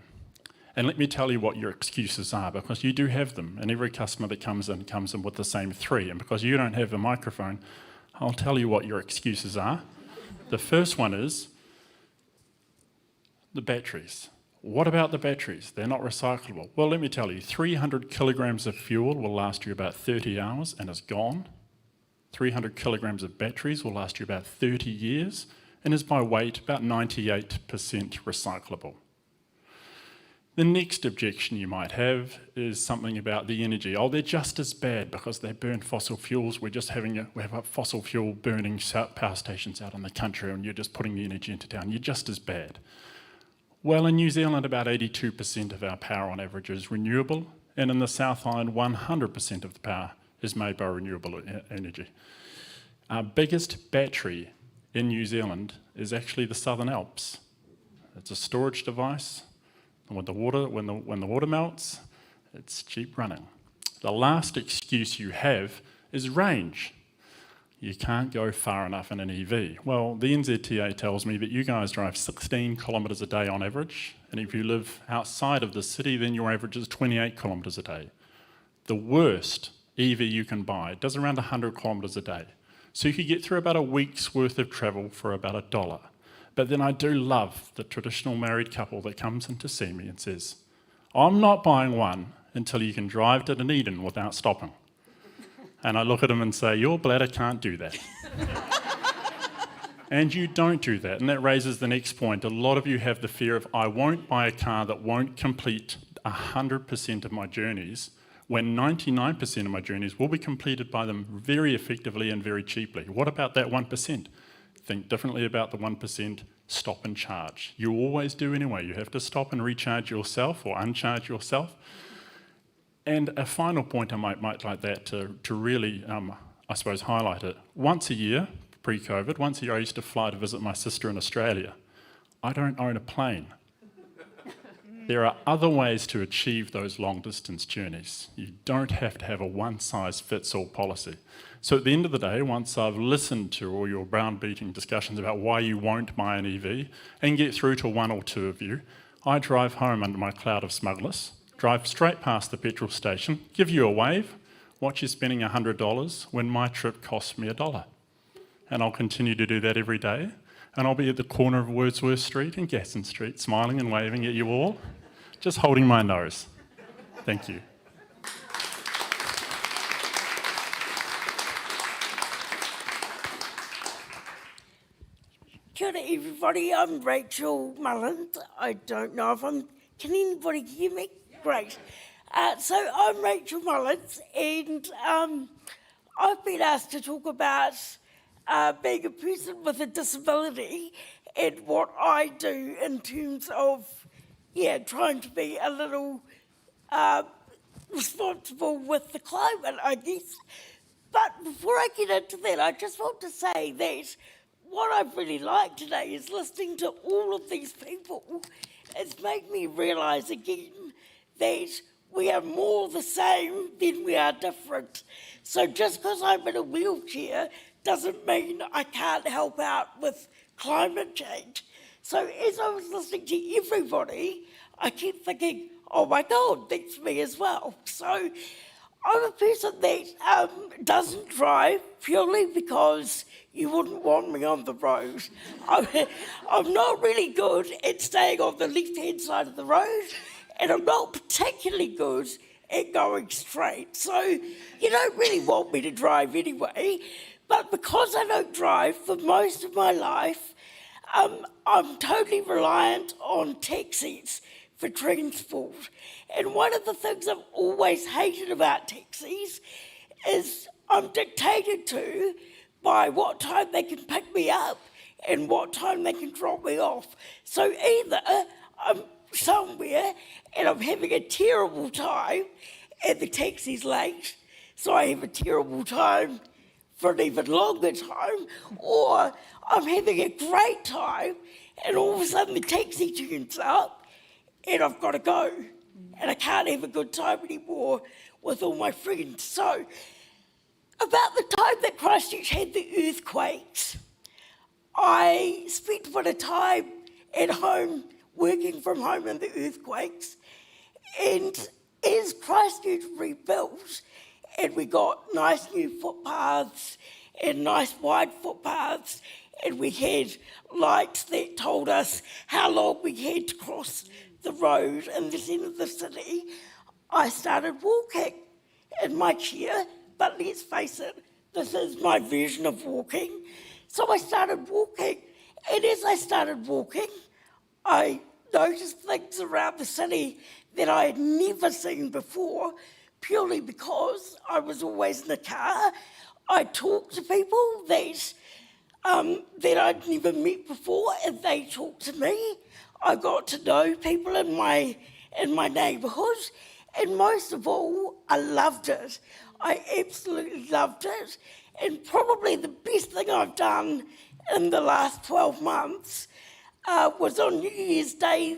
And let me tell you what your excuses are, because you do have them, and every customer that comes in with the same 3. And because you don't have a microphone, I'll tell you what your excuses are. The first one is the batteries. What about the batteries? They're not recyclable. Well, let me tell you, 300 kilograms of fuel will last you about 30 hours and is gone. 300 kilograms of batteries will last you about 30 years and is by weight about 98% recyclable. The next objection you might have is something about the energy. Oh, they're just as bad because they burn fossil fuels. We have fossil fuel burning power stations out in the country, and you're just putting the energy into town. You're just as bad. Well, in New Zealand, about 82% of our power on average is renewable, and in the South Island, 100% of the power is made by renewable energy. Our biggest battery in New Zealand is actually the Southern Alps. It's a storage device. And when the water melts, it's cheap running. The last excuse you have is range. You can't go far enough in an EV. Well, the NZTA tells me that you guys drive 16 kilometres a day on average, and if you live outside of the city, then your average is 28 kilometres a day. The worst EV you can buy does around 100 kilometres a day. So you could get through about a week's worth of travel for about $1. But then I do love the traditional married couple that comes in to see me and says, I'm not buying one until you can drive to Dunedin without stopping. And I look at them and say, your bladder can't do that. And you don't do that, and that raises the next point. A lot of you have the fear of, I won't buy a car that won't complete 100% of my journeys, when 99% of my journeys will be completed by them very effectively and very cheaply. What about that 1%? Think differently about the 1%, stop and charge. You always do anyway. You have to stop and recharge yourself or uncharge yourself. And a final point I might like that to really, I suppose, highlight it. Once a year, pre-COVID, once a year I used to fly to visit my sister in Australia. I don't own a plane. There are other ways to achieve those long distance journeys. You don't have to have a one-size-fits-all policy. So at the end of the day, once I've listened to all your brown-beating discussions about why you won't buy an EV and get through to one or two of you, I drive home under my cloud of smugglers, drive straight past the petrol station, give you a wave, watch you spending $100 when my trip costs me $1. And I'll continue to do that every day. And I'll be at the corner of Wordsworth Street and Gaston Street, smiling and waving at you all, just holding my nose. Thank you. Kia ora everybody, I'm Rachel Mullins. I don't know if can anybody hear me? Great. So I'm Rachel Mullins, and I've been asked to talk about being a person with a disability and what I do in terms of, trying to be a little responsible with the climate, I guess. But before I get into that, I just want to say that what I've really liked today is listening to all of these people. It's made me realise again that we are more the same than we are different. So just because I'm in a wheelchair doesn't mean I can't help out with climate change. So as I was listening to everybody, I kept thinking, oh my God, that's me as well. So I'm a person that doesn't drive purely because you wouldn't want me on the road. I'm not really good at staying on the left-hand side of the road, and I'm not particularly good at going straight. So you don't really want me to drive anyway. But because I don't drive for most of my life, I'm totally reliant on taxis for transport. And one of the things I've always hated about taxis is I'm dictated to by what time they can pick me up and what time they can drop me off. So either I'm somewhere and I'm having a terrible time and the taxi's late, so I have a terrible time for an even longer time, or I'm having a great time and all of a sudden the taxi turns up and I've got to go and I can't have a good time anymore with all my friends. So about the time that Christchurch had the earthquakes, I spent a bit of time at home working from home in the earthquakes, and as Christchurch rebuilt and we got nice new footpaths and nice wide footpaths, and we had lights that told us how long we had to cross the road in the centre of the city, I started walking in my chair. But let's face it, this is my version of walking. So I started walking, and as I started walking, I noticed things around the city that I had never seen before, purely because I was always in the car. I talked to people that I'd never met before, and they talked to me. I got to know people in my neighbourhood, and most of all, I loved it. I absolutely loved it, and probably the best thing I've done in the last 12 months was on New Year's Day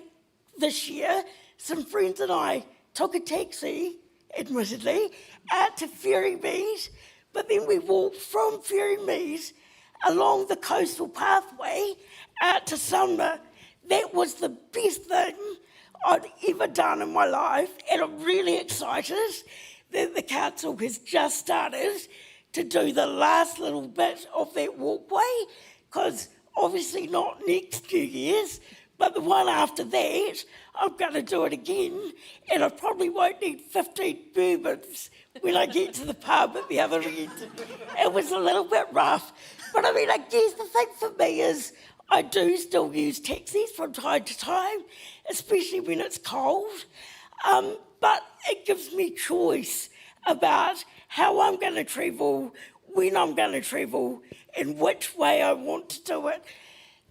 this year. Some friends and I took a taxi, admittedly, out to Ferrymead, but then we walked from Ferrymead along the coastal pathway out to Sumner. That was the best thing I'd ever done in my life, and I'm really excited that the council has just started to do the last little bit of that walkway, because obviously not next New Year's, but the one after that, I'm going to do it again, and I probably won't need 15 bourbons when I get to the pub at the other end. It was a little bit rough, But I mean, I guess the thing for me is I do still use taxis from time to time, especially when it's cold. But it gives me choice about how I'm going to travel, when I'm going to travel, and which way I want to do it.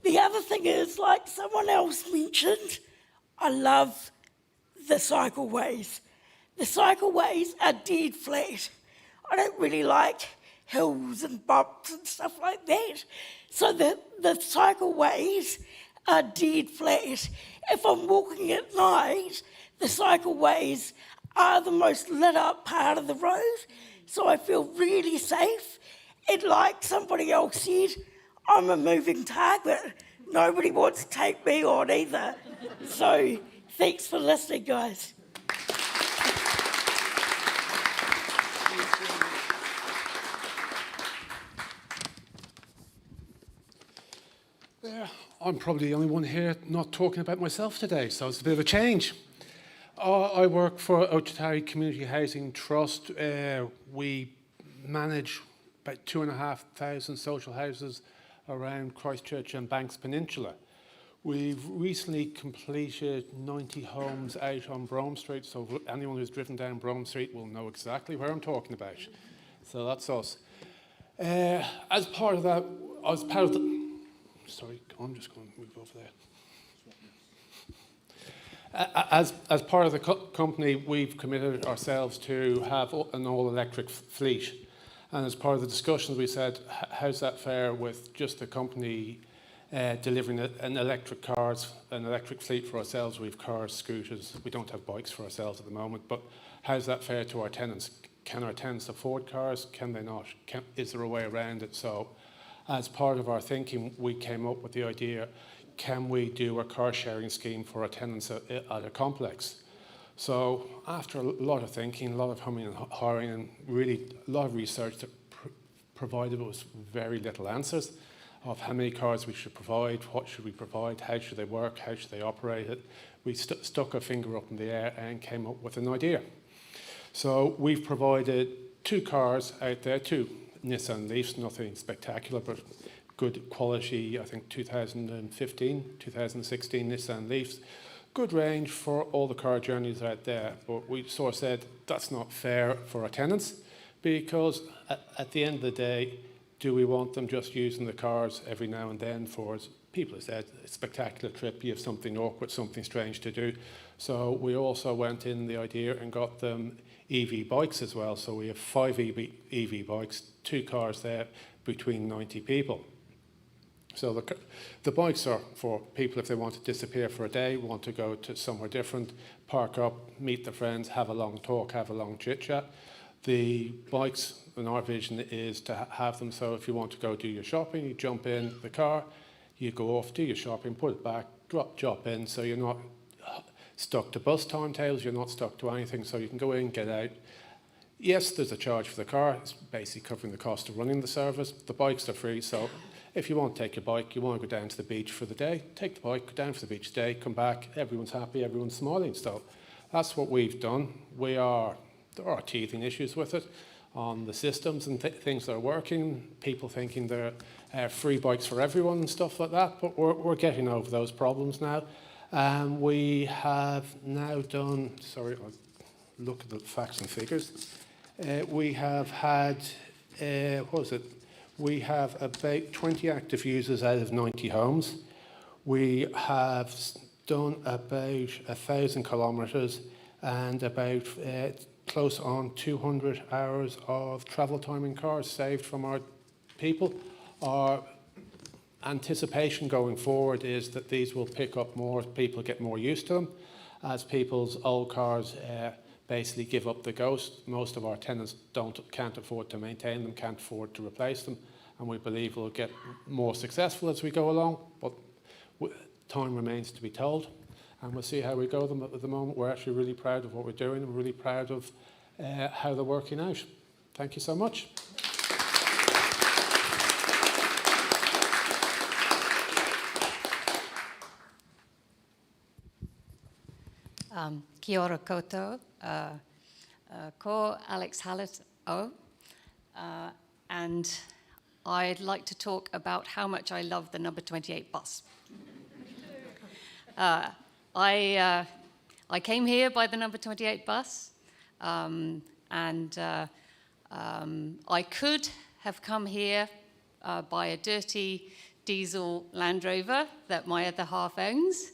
The other thing is, like someone else mentioned, I love the cycleways. The cycleways are dead flat. I don't really like hills and bumps and stuff like that. So the cycleways are dead flat. If I'm walking at night, the cycleways are the most lit up part of the road, so I feel really safe. And like somebody else said, I'm a moving target. Nobody wants to take me on either. So thanks for listening, guys. I'm probably the only one here not talking about myself today, so it's a bit of a change. I work for Otago Community Housing Trust. We manage about 2,500 social houses around Christchurch and Banks Peninsula. We've recently completed 90 homes out on Brome Street, so anyone who's driven down Brome Street will know exactly where I'm talking about. So that's us. As part of that, sorry, I'm just going to move over there. As part of the company, we've committed ourselves to have an all-electric fleet. And as part of the discussions, we said, how's that fair with just the company delivering an electric fleet for ourselves? We have cars, scooters. We don't have bikes for ourselves at the moment. But how's that fair to our tenants? Can our tenants afford cars? Can they not? Is there a way around it? So as part of our thinking, we came up with the idea, can we do a car sharing scheme for our tenants at a complex? So after a lot of thinking, a lot of humming and hawing, and really a lot of research that provided us very little answers of how many cars we should provide, what should we provide, how should they work, how should they operate it. We stuck our finger up in the air and came up with an idea. So we've provided 2 cars out there, 2 Nissan Leafs, nothing spectacular, but good quality, I think 2015, 2016 Nissan Leafs. Good range for all the car journeys out there, but we sort of said that's not fair for our tenants, because at the end of the day, do we want them just using the cars every now and then for, as people have said, a spectacular trip, you have something awkward, something strange to do. So we also went in the idea and got them EV bikes as well. So we have 5 EV bikes, 2 cars there, between 90 people. So the bikes are for people if they want to disappear for a day, want to go to somewhere different, park up, meet their friends, have a long talk, have a long chit-chat. The bikes, in our vision, is to have them so if you want to go do your shopping, you jump in the car, you go off, do your shopping, put it back, drop in, so you're not stuck to bus timetables, you're not stuck to anything, so you can go in, get out. Yes, there's a charge for the car, it's basically covering the cost of running the service. The bikes are free, so if you want to take your bike, you want to go down to the beach for the day, take the bike, go down for the beach day, come back, everyone's happy, everyone's smiling. So that's what we've done. There are teething issues with it on the systems and things that are working, people thinking they're free bikes for everyone and stuff like that, but we're getting over those problems now. We have now done, sorry, I'll look at the facts and figures. We have had, we have about 20 active users out of 90 homes. We have done about 1,000 kilometres and about close on 200 hours of travel time in cars saved from our people. Our anticipation going forward is that these will pick up more, people get more used to them. As people's old cars basically give up the ghost, most of our tenants can't afford to maintain them, can't afford to replace them, and we believe we'll get more successful as we go along, but time remains to be told, and we'll see how we go. At the moment, we're actually really proud of what we're doing, and we're really proud of how they're working out. Thank you so much. Kia ora koutou, ko Alex Hallatt and I'd like to talk about how much I love the number 28 bus. I came here by the number 28 bus, and I could have come here by a dirty diesel Land Rover that my other half owns.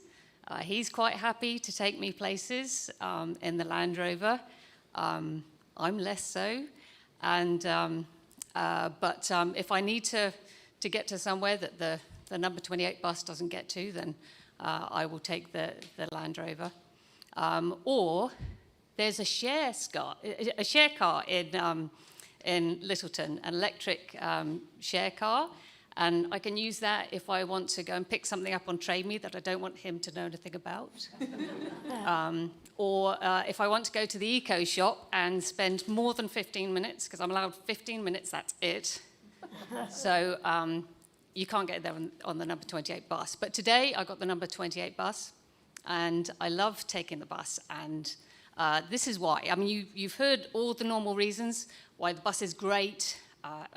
He's quite happy to take me places in the Land Rover. I'm less so, and but if I need to get to somewhere that the number 28 bus doesn't get to, then I will take the Land Rover. Or there's a share car in Littleton, an electric share car, and I can use that if I want to go and pick something up on Trade Me that I don't want him to know anything about. Or if I want to go to the eco shop and spend more than 15 minutes, because I'm allowed 15 minutes, that's it. So you can't get there on the number 28 bus. But today I got the number 28 bus, and I love taking the bus, and this is why. I mean, you've heard all the normal reasons why the bus is great.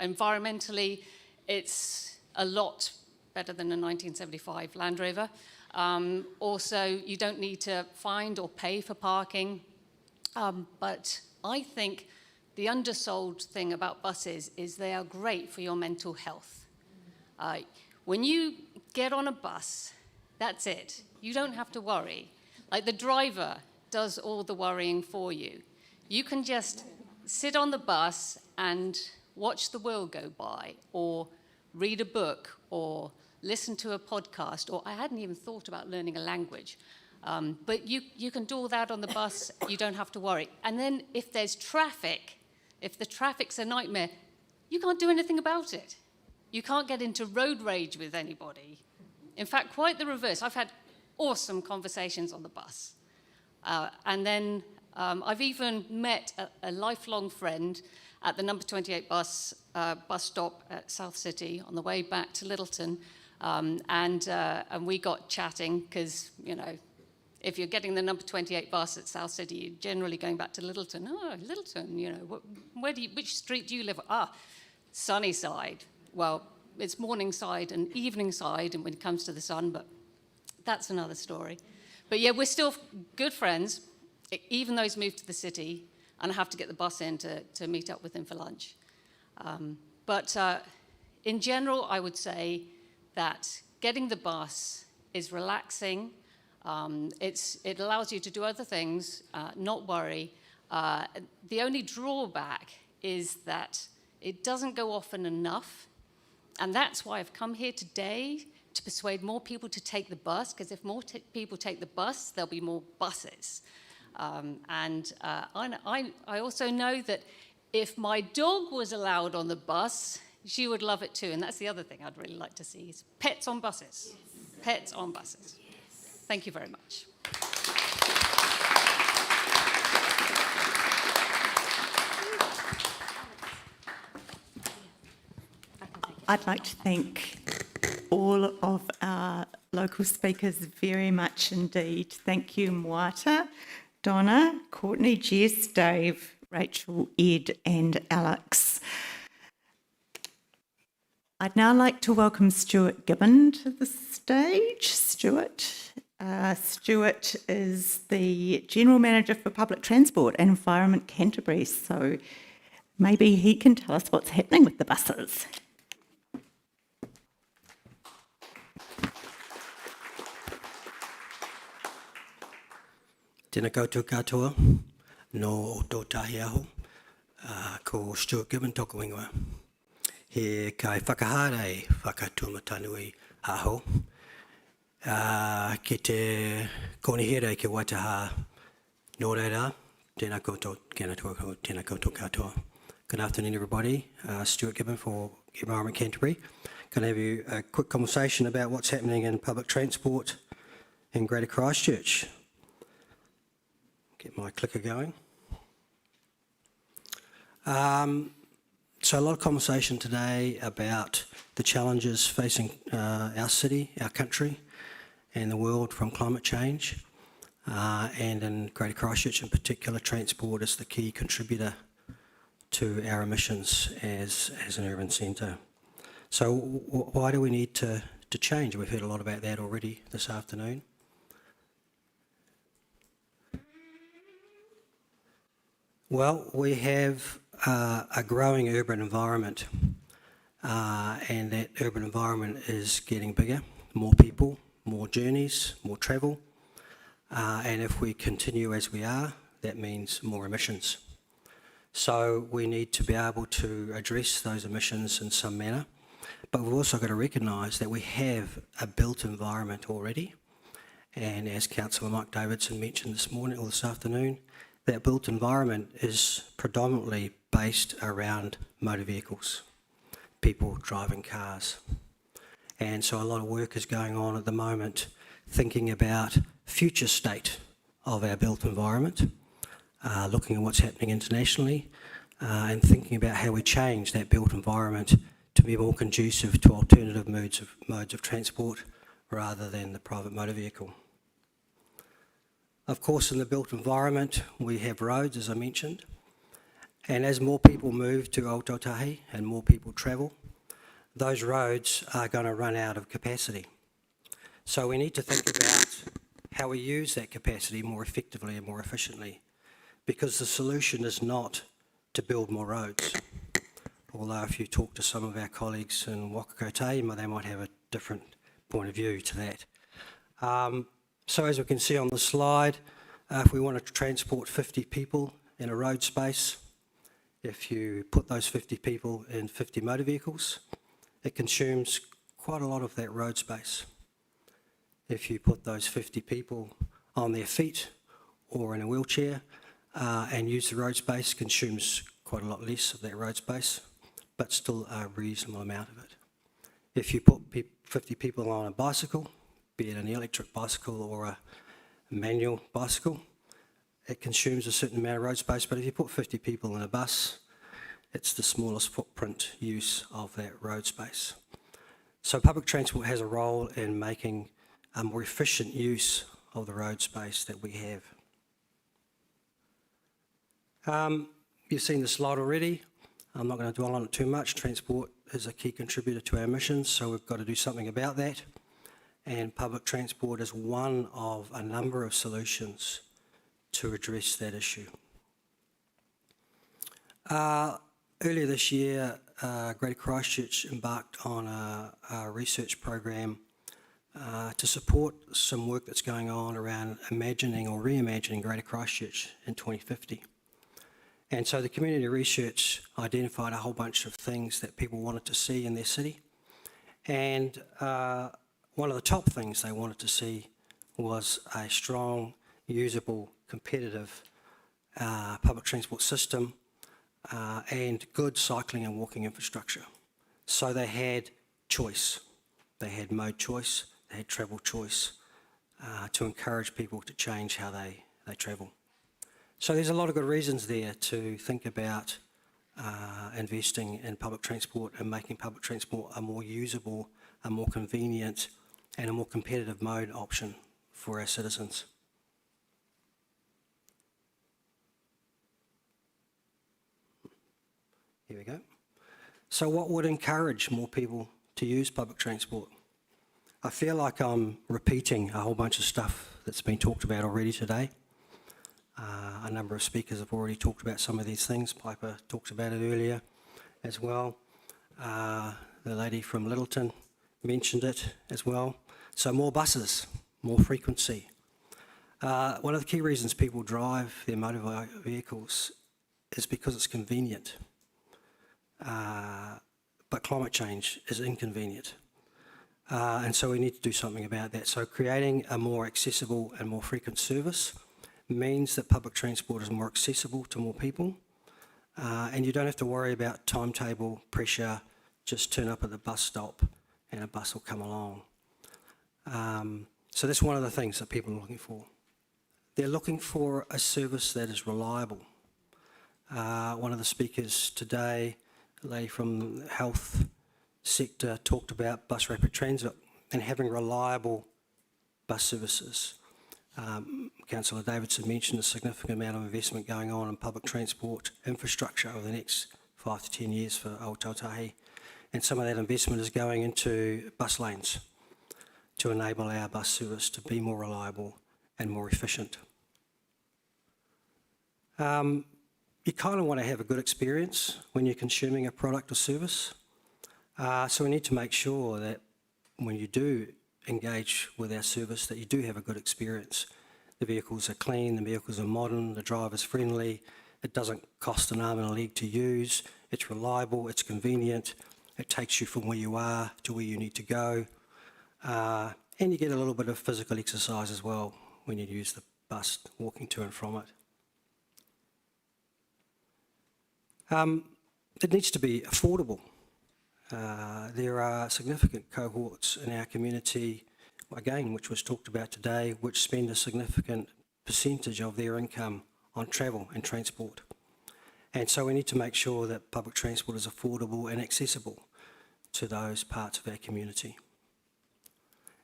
Environmentally, it's a lot better than a 1975 Land Rover. Also, you don't need to find or pay for parking. But I think the undersold thing about buses is they are great for your mental health. When you get on a bus, that's it. You don't have to worry. Like, the driver does all the worrying for you. You can just sit on the bus and watch the world go by, or read a book, or listen to a podcast, or I hadn't even thought about learning a language. But you can do all that on the bus, you don't have to worry. And then if there's traffic, if the traffic's a nightmare, you can't do anything about it. You can't get into road rage with anybody. In fact, quite the reverse. I've had awesome conversations on the bus. And then I've even met a lifelong friend at the number 28 bus stop at South City on the way back to Littleton. And we got chatting because, you know, if you're getting the number 28 bus at South City, you're generally going back to Littleton. Oh, Littleton, you know, which street do you live on? Ah, Sunnyside. Well, it's Morningside and Eveningside, and when it comes to the sun, but that's another story. But yeah, we're still good friends, even though he's moved to the city, and I have to get the bus in to meet up with him for lunch. But in general, I would say that getting the bus is relaxing. It allows you to do other things, not worry. The only drawback is that it doesn't go often enough. And that's why I've come here today, to persuade more people to take the bus, because if more people take the bus, there'll be more buses. I also know that if my dog was allowed on the bus, she would love it too. And that's the other thing I'd really like to see, is pets on buses. Yes. Pets on buses. Yes. Thank you very much. I'd like to thank all of our local speakers very much indeed. Thank you, Moata, Donna, Courtney, Jess, Dave, Rachel, Ed and Alex. I'd now like to welcome Stewart Gibbon to the stage. Stewart is the General Manager for Public Transport and Environment Canterbury, so maybe he can tell us what's happening with the buses. Tēnā koutou katoa, no Pūtahi aho, ko Stewart Gibbon toko ingoa. He kai whakahare whakatumatanui aho. Ki te konihere ke waitaha nō reira, tēnā koutou katoa. Good afternoon, everybody. Stewart Gibbon for Environment Canterbury. Going to have you a quick conversation about what's happening in public transport in Greater Christchurch. Get my clicker going. So a lot of conversation today about the challenges facing our city, our country, and the world from climate change. And in Greater Christchurch in particular, transport is the key contributor to our emissions as an urban centre. So why do we need to change? We've heard a lot about that already this afternoon. Well, we have a growing urban environment, and that urban environment is getting bigger, more people, more journeys, more travel, and if we continue as we are, that means more emissions. So we need to be able to address those emissions in some manner, but we've also got to recognise that we have a built environment already, and as Councillor Mike Davidson mentioned this morning or this afternoon, that built environment is predominantly based around motor vehicles, people driving cars. And so a lot of work is going on at the moment thinking about future state of our built environment, looking at what's happening internationally, and thinking about how we change that built environment to be more conducive to alternative modes of transport rather than the private motor vehicle. Of course, in the built environment, we have roads, as I mentioned, and as more people move to Pūtahi and more people travel, those roads are going to run out of capacity. So we need to think about how we use that capacity more effectively and more efficiently, because the solution is not to build more roads. Although if you talk to some of our colleagues in Wakakotei, they might have a different point of view to that. So as we can see on the slide, if we want to transport 50 people in a road space, if you put those 50 people in 50 motor vehicles, it consumes quite a lot of that road space. If you put those 50 people on their feet or in a wheelchair and use the road space, consumes quite a lot less of that road space, but still a reasonable amount of it. If you put 50 people on a bicycle, be it an electric bicycle or a manual bicycle, it consumes a certain amount of road space, but if you put 50 people in a bus, it's the smallest footprint use of that road space. So public transport has a role in making a more efficient use of the road space that we have. You've seen the slide already. I'm not going to dwell on it too much. Transport is a key contributor to our emissions, so we've got to do something about that. And public transport is one of a number of solutions to address that issue. Earlier this year, Greater Christchurch embarked on a research program to support some work that's going on around imagining or reimagining Greater Christchurch in 2050. And so the community research identified a whole bunch of things that people wanted to see in their city. And one of the top things they wanted to see was a strong, usable, competitive public transport system and good cycling and walking infrastructure. So they had choice. They had mode choice, they had travel choice to encourage people to change how they travel. So there's a lot of good reasons there to think about investing in public transport and making public transport a more usable, a more convenient and a more competitive mode option for our citizens. Here we go. So what would encourage more people to use public transport? I feel like I'm repeating a whole bunch of stuff that's been talked about already today. A number of speakers have already talked about some of these things. Piper talked about it earlier as well. The lady from Littleton mentioned it as well. So more buses, more frequency. One of the key reasons people drive their motor vehicles is because it's convenient. But climate change is inconvenient. And so we need to do something about that. So creating a more accessible and more frequent service means that public transport is more accessible to more people. And you don't have to worry about timetable pressure, just turn up at the bus stop and a bus will come along. So that's one of the things that people are looking for. They're looking for a service that is reliable. One of the speakers today, a lady from the health sector, talked about bus rapid transit and having reliable bus services. Councillor Davidson mentioned a significant amount of investment going on in public transport infrastructure over the next 5 to 10 years for Pūtahi. and some of that investment is going into bus lanes to enable our bus service to be more reliable and more efficient. You kind of want to have a good experience when you're consuming a product or service. So we need to make sure that when you do engage with our service, that you do have a good experience. The vehicles are clean, the vehicles are modern, the driver's friendly, it doesn't cost an arm and a leg to use, it's reliable, it's convenient, it takes you from where you are to where you need to go, and you get a little bit of physical exercise as well when you use the bus, walking to and from it. It needs to be affordable. There are significant cohorts in our community, again, which was talked about today, which spend a significant percentage of their income on travel and transport. And so we need to make sure that public transport is affordable and accessible to those parts of our community.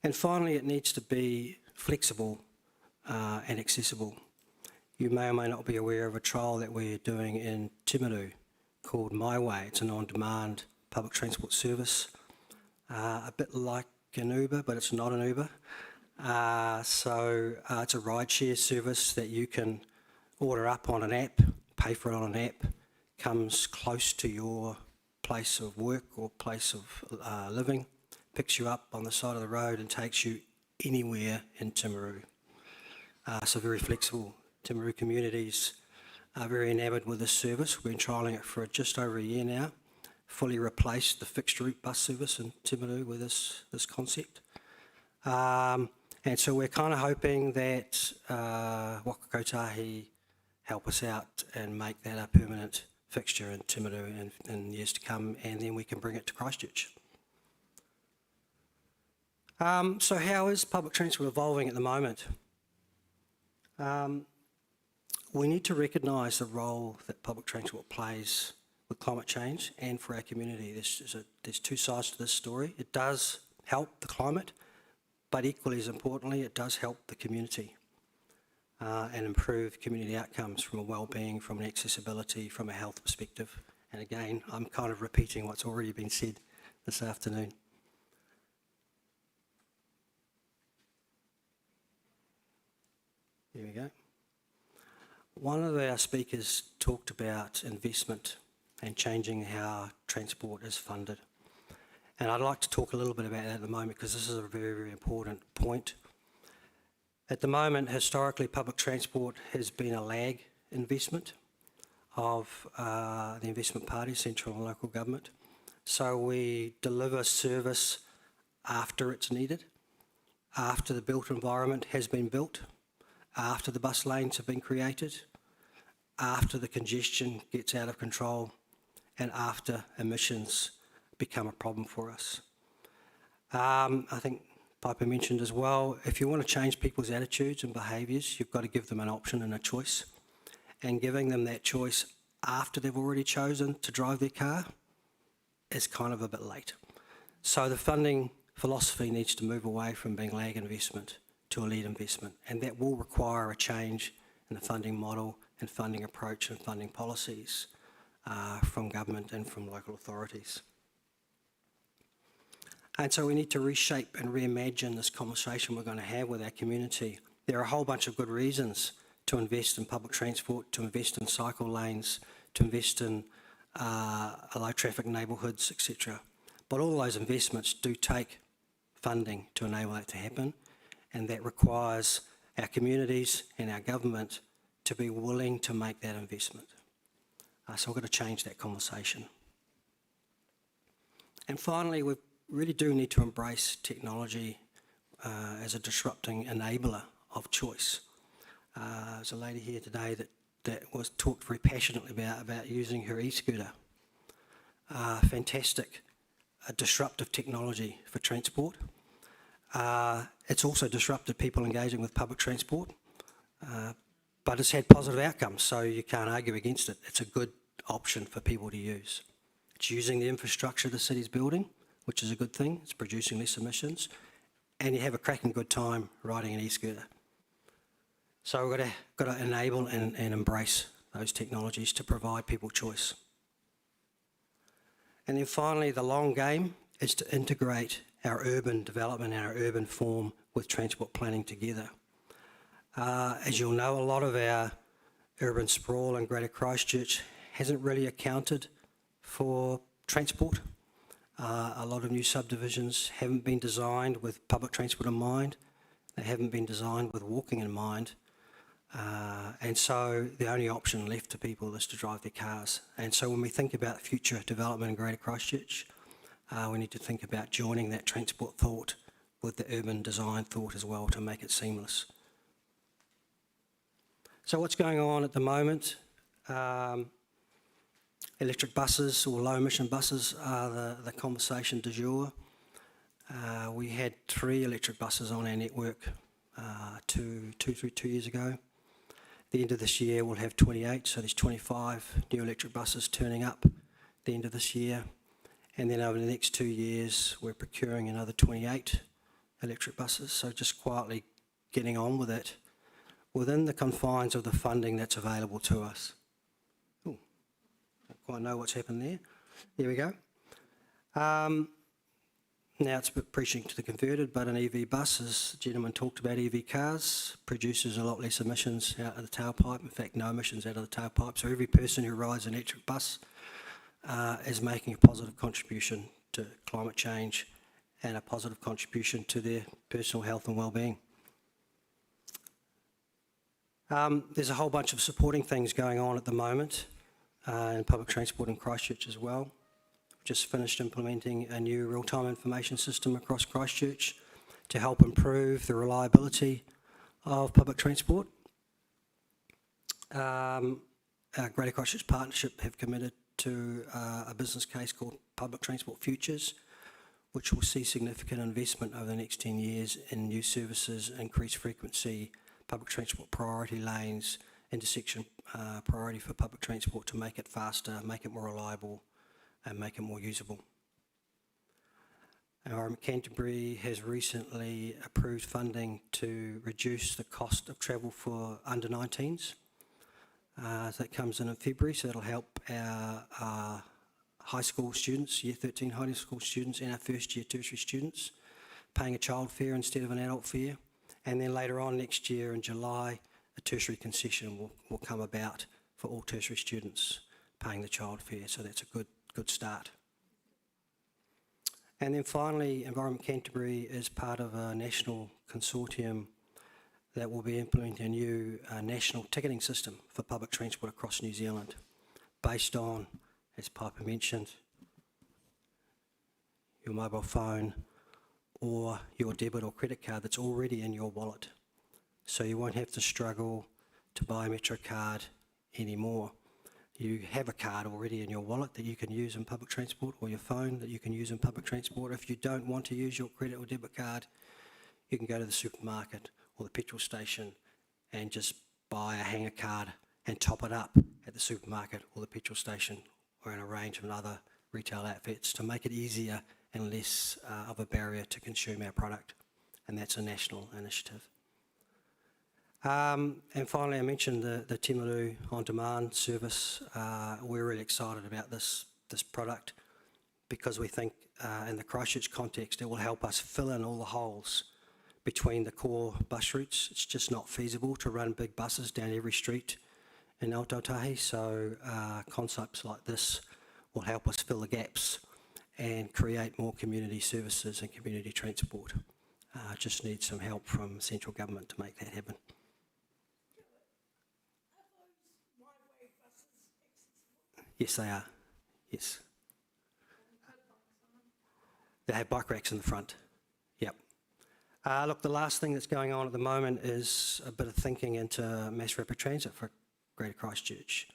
And finally, it needs to be flexible and accessible. You may or may not be aware of a trial that we're doing in Timaru called My Way. It's an on-demand public transport service, a bit like an Uber, but it's not an Uber. It's a rideshare service that you can order up on an app, pay for it on an app, comes close to your place of work or place of living, picks you up on the side of the road and takes you anywhere in Timaru. So very flexible. Timaru communities are very enamoured with this service. We've been trialling it for just over a year now. Fully replaced the fixed route bus service in Timaru with this concept. And so we're kind of hoping that Waka Kotahi help us out and make that a permanent fixture in Timaru in years to come, and then we can bring it to Christchurch. So how is public transport evolving at the moment? We need to recognise the role that public transport plays with climate change and for our community. There's two sides to this story. It does help the climate, but equally as importantly, it does help the community and improve community outcomes from a wellbeing, from an accessibility, from a health perspective. And again, I'm kind of repeating what's already been said this afternoon. Here we go. One of our speakers talked about investment and changing how transport is funded. And I'd like to talk a little bit about that at the moment because this is a very, very important point. At the moment, historically, public transport has been a lag investment of the investment party, central and local government. So we deliver service after it's needed, after the built environment has been built, after the bus lanes have been created, after the congestion gets out of control, and after emissions become a problem for us. I think Piper mentioned as well, if you want to change people's attitudes and behaviours, you've got to give them an option and a choice. And giving them that choice after they've already chosen to drive their car is kind of a bit late. So the funding philosophy needs to move away from being lag investment to a lead investment, and that will require a change in the funding model and funding approach and funding policies from government and from local authorities. And so we need to reshape and reimagine this conversation we're going to have with our community. There are a whole bunch of good reasons to invest in public transport, to invest in cycle lanes, to invest in low traffic neighbourhoods, etc. But all those investments do take funding to enable that to happen, and that requires our communities and our government to be willing to make that investment. So we've got to change that conversation. And finally, we really do need to embrace technology as a disrupting enabler of choice. There's a lady here today that was talked very passionately about using her e-scooter. Fantastic, disruptive technology for transport. It's also disrupted people engaging with public transport, but it's had positive outcomes, so you can't argue against it. It's a good option for people to use. It's using the infrastructure the city's building, which is a good thing. It's producing less emissions, and you have a cracking good time riding an e-scooter. So we've got to enable and embrace those technologies to provide people choice. And then finally, the long game is to integrate our urban development and our urban form with transport planning together. As you'll know, a lot of our urban sprawl in Greater Christchurch hasn't really accounted for transport. A lot of new subdivisions haven't been designed with public transport in mind. They haven't been designed with walking in mind. And so the only option left to people is to drive their cars. And so when we think about future development in Greater Christchurch, we need to think about joining that transport thought with the urban design thought as well to make it seamless. So what's going on at the moment? Electric buses or low emission buses are the conversation du jour. We had 3 electric buses on our network 2 years ago. At the end of this year we'll have 28, so there's 25 new electric buses turning up at the end of this year. And then over the next 2 years we're procuring another 28 electric buses, so just quietly getting on with it within the confines of the funding that's available to us. Ooh, don't quite know what's happened there. There we go. Now it's a bit preaching to the converted, but an EV bus, as the gentleman talked about, EV cars, produces a lot less emissions out of the tailpipe, in fact no emissions out of the tailpipe, so every person who rides an electric bus is making a positive contribution to climate change and a positive contribution to their personal health and well-being. There's a whole bunch of supporting things going on at the moment in public transport in Christchurch as well. Just finished implementing a new real-time information system across Christchurch to help improve the reliability of public transport. Our Greater Christchurch Partnership have committed to a business case called Public Transport Futures, which will see significant investment over the next 10 years in new services, increased frequency, public transport priority lanes, intersection priority for public transport to make it faster, make it more reliable, and make it more usable. Environment Canterbury has recently approved funding to reduce the cost of travel for under 19s. So that comes in February, so that'll help our high school students, year 13 high school students, and our first year tertiary students, paying a child fare instead of an adult fare. And then later on next year in July, a tertiary concession will come about for all tertiary students paying the child fare, so that's a good start. And then finally, Environment Canterbury is part of a national consortium that will be implementing a new national ticketing system for public transport across New Zealand, based on, as Piper mentioned, your mobile phone or your debit or credit card that's already in your wallet. So you won't have to struggle to buy a Metro card anymore. You have a card already in your wallet that you can use in public transport, or your phone that you can use in public transport. If you don't want to use your credit or debit card, you can go to the supermarket or the petrol station and just buy a hanger card and top it up at the supermarket or the petrol station or in a range of other retail outfits to make it easier and less of a barrier to consume our product. And that's a national initiative. And finally, I mentioned the Timaru on-demand service. We're really excited about this product because we think in the Christchurch context it will help us fill in all the holes between the core bus routes. It's just not feasible to run big buses down every street in Pūtahi, so concepts like this will help us fill the gaps and create more community services and community transport. Just need some help from central government to make that happen. Yes, they are. Yes. They have bike racks in the front. Yep. Look, the last thing that's going on at the moment is a bit of thinking into mass rapid transit for Greater Christchurch.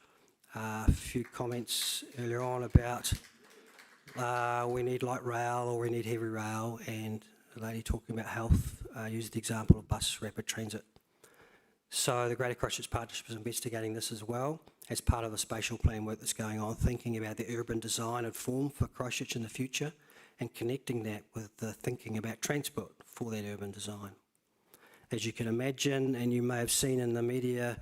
A few comments earlier on about we need light rail or we need heavy rail, and the lady talking about health used the example of bus rapid transit. So the Greater Christchurch Partnership is investigating this as well as part of the spatial plan work that's going on, thinking about the urban design and form for Christchurch in the future and connecting that with the thinking about transport for that urban design. As you can imagine, and you may have seen in the media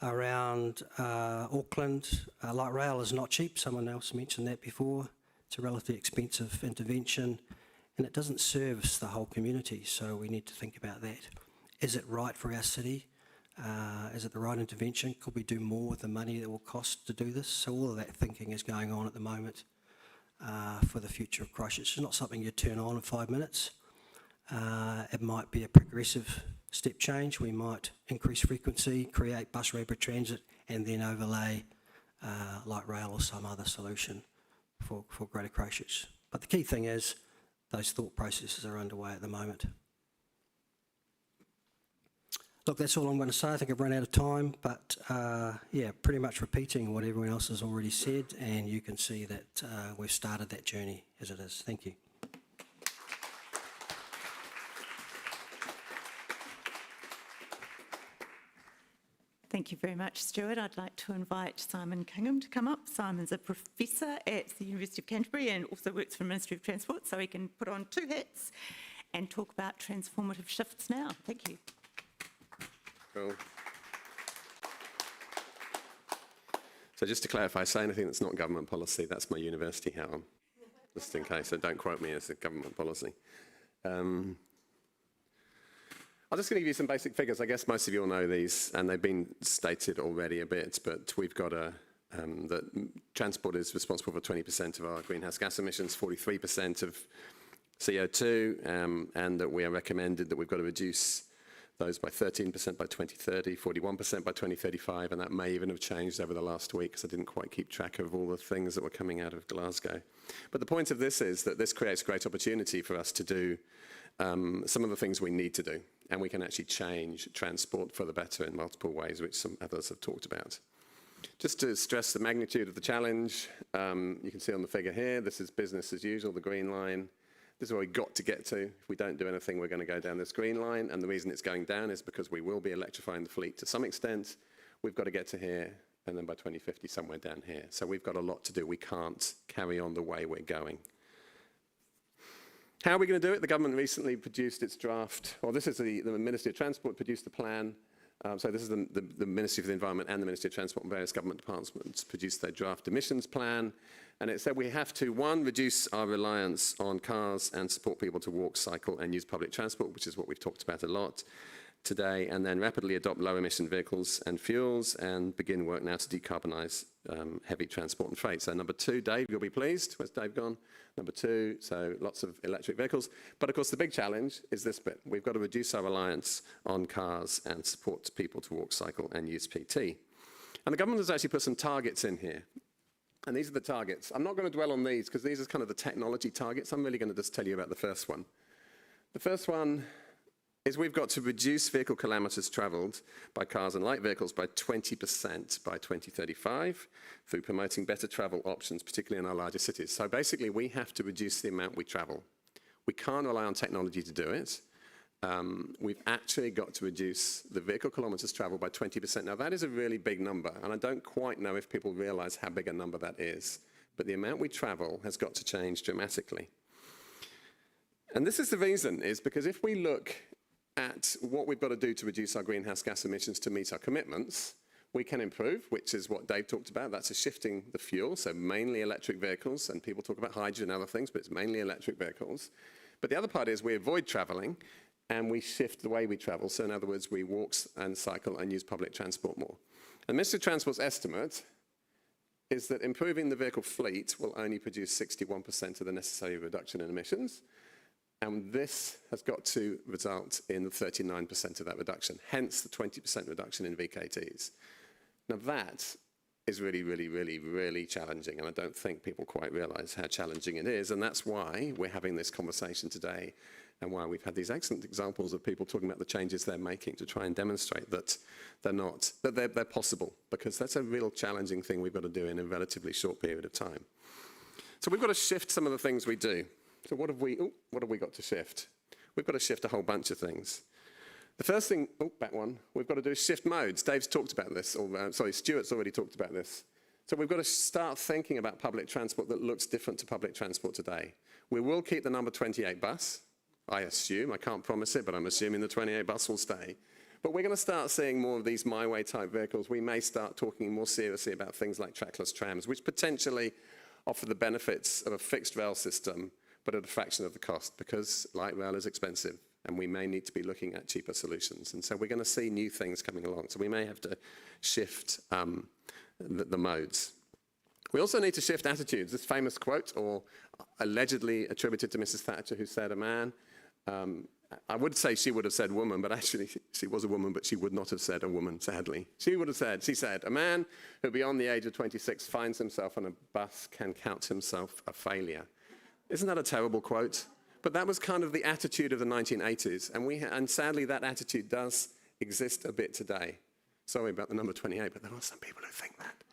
around Auckland, light rail is not cheap. Someone else mentioned that before. It's a relatively expensive intervention, and it doesn't service the whole community, so we need to think about that. Is it right for our city? Is it the right intervention? Could we do more with the money that will cost to do this? So all of that thinking is going on at the moment for the future of Christchurch. It's not something you turn on in 5 minutes. It might be a progressive step change. We might increase frequency, create bus rapid transit, and then overlay light rail or some other solution for Greater Christchurch. But the key thing is those thought processes are underway at the moment. Look, that's all I'm going to say. I think I've run out of time, but yeah, pretty much repeating what everyone else has already said, and you can see that we've started that journey as it is. Thank you. Thank you very much, Stewart. I'd like to invite Simon Kingham to come up. Simon's a professor at the University of Canterbury and also works for the Ministry of Transport, so he can put on 2 hats and talk about transformative shifts now. Thank you. Cool. So just to clarify, say anything that's not government policy, that's my university hat on, just in case, so don't quote me as a government policy. I'm just going to give you some basic figures. I guess most of you all know these, and they've been stated already a bit, but we've got that transport is responsible for 20% of our greenhouse gas emissions, 43% of CO2, and that we are recommended that we've got to reduce those by 13% by 2030, 41% by 2035, and that may even have changed over the last week because I didn't quite keep track of all the things that were coming out of Glasgow. But the point of this is that this creates great opportunity for us to do some of the things we need to do, and we can actually change transport for the better in multiple ways, which some others have talked about. Just to stress the magnitude of the challenge, you can see on the figure here, this is business as usual, the green line. This is where we've got to get to. If we don't do anything, we're going to go down this green line, and the reason it's going down is because we will be electrifying the fleet to some extent. We've got to get to here, and then by 2050, somewhere down here. So we've got a lot to do. We can't carry on the way we're going. How are we going to do it? The government recently produced its draft, or this is the Ministry of Transport produced a plan. So this is the Ministry for the Environment and the Ministry of Transport and various government departments produced their draft emissions plan. And it said we have to, 1, reduce our reliance on cars and support people to walk, cycle and use public transport, which is what we've talked about a lot today, and then rapidly adopt low emission vehicles and fuels and begin work now to decarbonise heavy transport and freight. So number 2, Dave, you'll be pleased. Where's Dave gone? Number 2, so lots of electric vehicles. But of course the big challenge is this bit. We've got to reduce our reliance on cars and support people to walk, cycle and use PT. And the government has actually put some targets in here. And these are the targets. I'm not going to dwell on these because these are kind of the technology targets. I'm really going to just tell you about the first one. The first one is we've got to reduce vehicle kilometres travelled by cars and light vehicles by 20% by 2035 through promoting better travel options, particularly in our larger cities. So basically, we have to reduce the amount we travel. We can't rely on technology to do it. We've actually got to reduce the vehicle kilometres travelled by 20%. Now, that is a really big number, and I don't quite know if people realise how big a number that is. But the amount we travel has got to change dramatically. And this is the reason, is because if we look at what we've got to do to reduce our greenhouse gas emissions to meet our commitments, we can improve, which is what Dave talked about. That's a shifting the fuel, so mainly electric vehicles, and people talk about hydrogen and other things, but it's mainly electric vehicles. But the other part is we avoid travelling, and we shift the way we travel. So in other words, we walk and cycle and use public transport more. And Ministry of Transport's estimate is that improving the vehicle fleet will only produce 61% of the necessary reduction in emissions. And this has got to result in 39% of that reduction, hence the 20% reduction in VKTs. Now that is really, really, really, really challenging, and I don't think people quite realise how challenging it is, and that's why we're having this conversation today, and why we've had these excellent examples of people talking about the changes they're making to try and demonstrate that they're possible, because that's a real challenging thing we've got to do in a relatively short period of time. So we've got to shift some of the things we do. So what have we got to shift? We've got to shift a whole bunch of things. The first thing, back one, we've got to do is shift modes. Dave's talked about this, Stuart's already talked about this. So we've got to start thinking about public transport that looks different to public transport today. We will keep the number 28 bus, I assume. I can't promise it, but I'm assuming the 28 bus will stay. But we're going to start seeing more of these My Way type vehicles. We may start talking more seriously about things like trackless trams, which potentially offer the benefits of a fixed rail system, but at a fraction of the cost, because light rail is expensive and we may need to be looking at cheaper solutions. And so we're going to see new things coming along. So we may have to shift the modes. We also need to shift attitudes. This famous quote, or allegedly attributed to Mrs. Thatcher, who said, a man, I would say she would have said woman, but actually she was a woman, but she would not have said a woman, sadly. She said, a man who beyond the age of 26 finds himself on a bus can count himself a failure. Isn't that a terrible quote? But that was kind of the attitude of the 1980s, and sadly that attitude does exist a bit today. Sorry about the number 28, but there are some people who think that.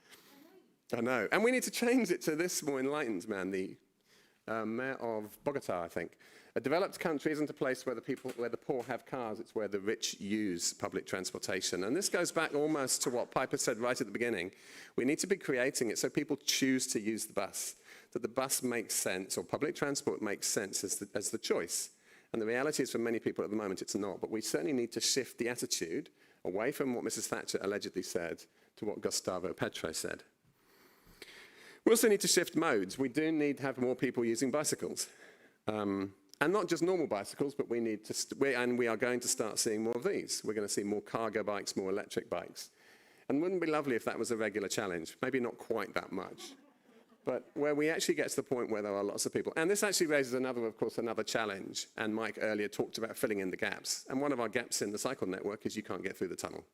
I know. And we need to change it to this more enlightened man, the mayor of Bogota, I think. A developed country isn't a place where the poor have cars, it's where the rich use public transportation. And this goes back almost to what Piper said right at the beginning. We need to be creating it so people choose to use the bus, that the bus makes sense, or public transport makes sense as the choice. And the reality is for many people at the moment it's not, but we certainly need to shift the attitude away from what Mrs. Thatcher allegedly said to what Gustavo Petro said. We also need to shift modes. We do need to have more people using bicycles. And not just normal bicycles, but we are going to start seeing more of these. We're going to see more cargo bikes, more electric bikes. And wouldn't it be lovely if that was a regular challenge? Maybe not quite that much, but where we actually get to the point where there are lots of people. And this actually raises another challenge. And Mike earlier talked about filling in the gaps. And one of our gaps in the cycle network is you can't get through the tunnel.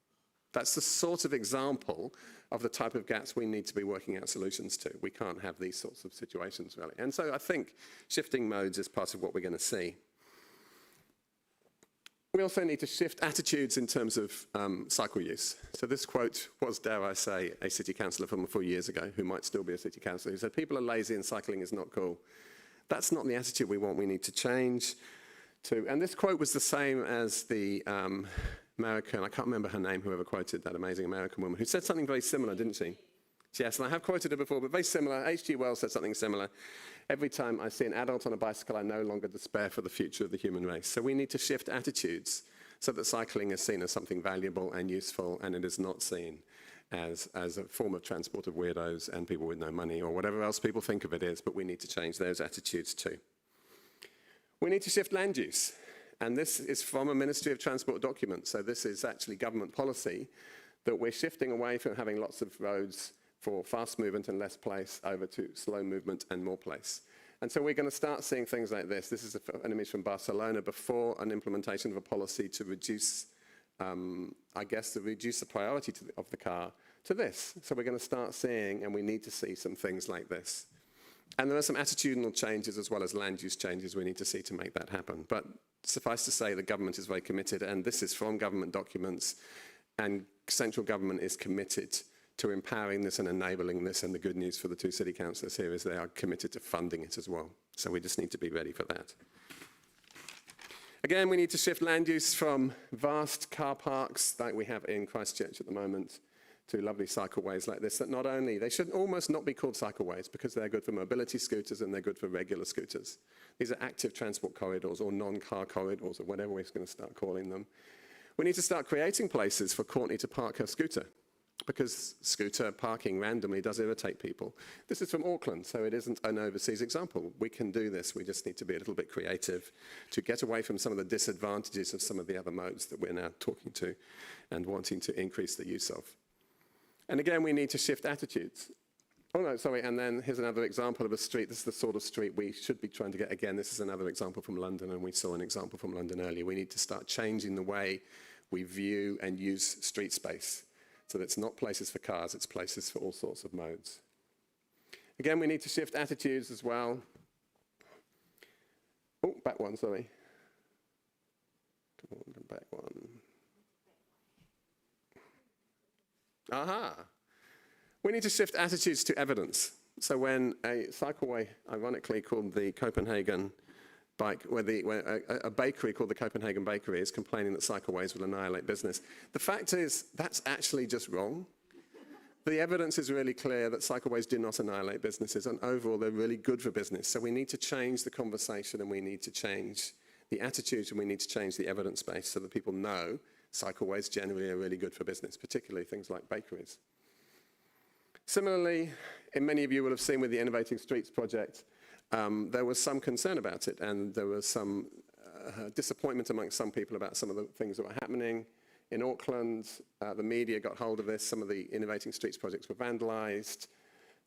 That's the sort of example of the type of gaps we need to be working out solutions to. We can't have these sorts of situations, really. And so I think shifting modes is part of what we're going to see. We also need to shift attitudes in terms of cycle use. So this quote was, dare I say, a city councillor from a few years ago, who might still be a city councillor, who said, people are lazy and cycling is not cool. That's not the attitude we want. We need to change to, and this quote was the same as the American, I can't remember her name, whoever quoted that amazing American woman, who said something very similar, didn't she? Yes, and I have quoted her before, but very similar. H.G. Wells said something similar. Every time I see an adult on a bicycle, I no longer despair for the future of the human race. So we need to shift attitudes so that cycling is seen as something valuable and useful, and it is not seen as a form of transport of weirdos and people with no money, or whatever else people think of it is, but we need to change those attitudes too. We need to shift land use. And this is from a Ministry of Transport document. So this is actually government policy that we're shifting away from having lots of roads for fast movement and less place over to slow movement and more place. And so we're going to start seeing things like this. This is an image from Barcelona before an implementation of a policy to reduce, reduce the priority of the car to this. So we're going to start seeing, and we need to see some things like this. And there are some attitudinal changes as well as land use changes we need to see to make that happen. But suffice to say, the government is very committed, and this is from government documents, and central government is committed to empowering this and enabling this, and the good news for the two city councillors here is they are committed to funding it as well. So we just need to be ready for that. Again, we need to shift land use from vast car parks like we have in Christchurch at the moment to lovely cycleways like this, that not only, they should almost not be called cycleways because they're good for mobility scooters and they're good for regular scooters. These are active transport corridors or non-car corridors or whatever we're going to start calling them. We need to start creating places for Courtney to park her scooter because scooter parking randomly does irritate people. This is from Auckland, so it isn't an overseas example. We can do this, we just need to be a little bit creative to get away from some of the disadvantages of some of the other modes that we're now talking to and wanting to increase the use of. And again, we need to shift attitudes. Oh no, sorry, and then here's another example of a street. This is the sort of street we should be trying to get. Again, this is another example from London, and we saw an example from London earlier. We need to start changing the way we view and use street space so that it's not places for cars, it's places for all sorts of modes. Again, we need to shift attitudes as well. Oh, back one, sorry. Come on, back one. Aha! We need to shift attitudes to evidence. So when a cycleway, ironically called the Copenhagen Bike, where a bakery called the Copenhagen Bakery is complaining that cycleways will annihilate business, the fact is that's actually just wrong. The evidence is really clear that cycleways do not annihilate businesses, and overall they're really good for business. So we need to change the conversation, and we need to change the attitudes, and we need to change the evidence base so that people know cycleways generally are really good for business, particularly things like bakeries. Similarly, many of you will have seen with the Innovating Streets project, there was some concern about it, and there was some disappointment amongst some people about some of the things that were happening. In Auckland, the media got hold of this. Some of the Innovating Streets projects were vandalised.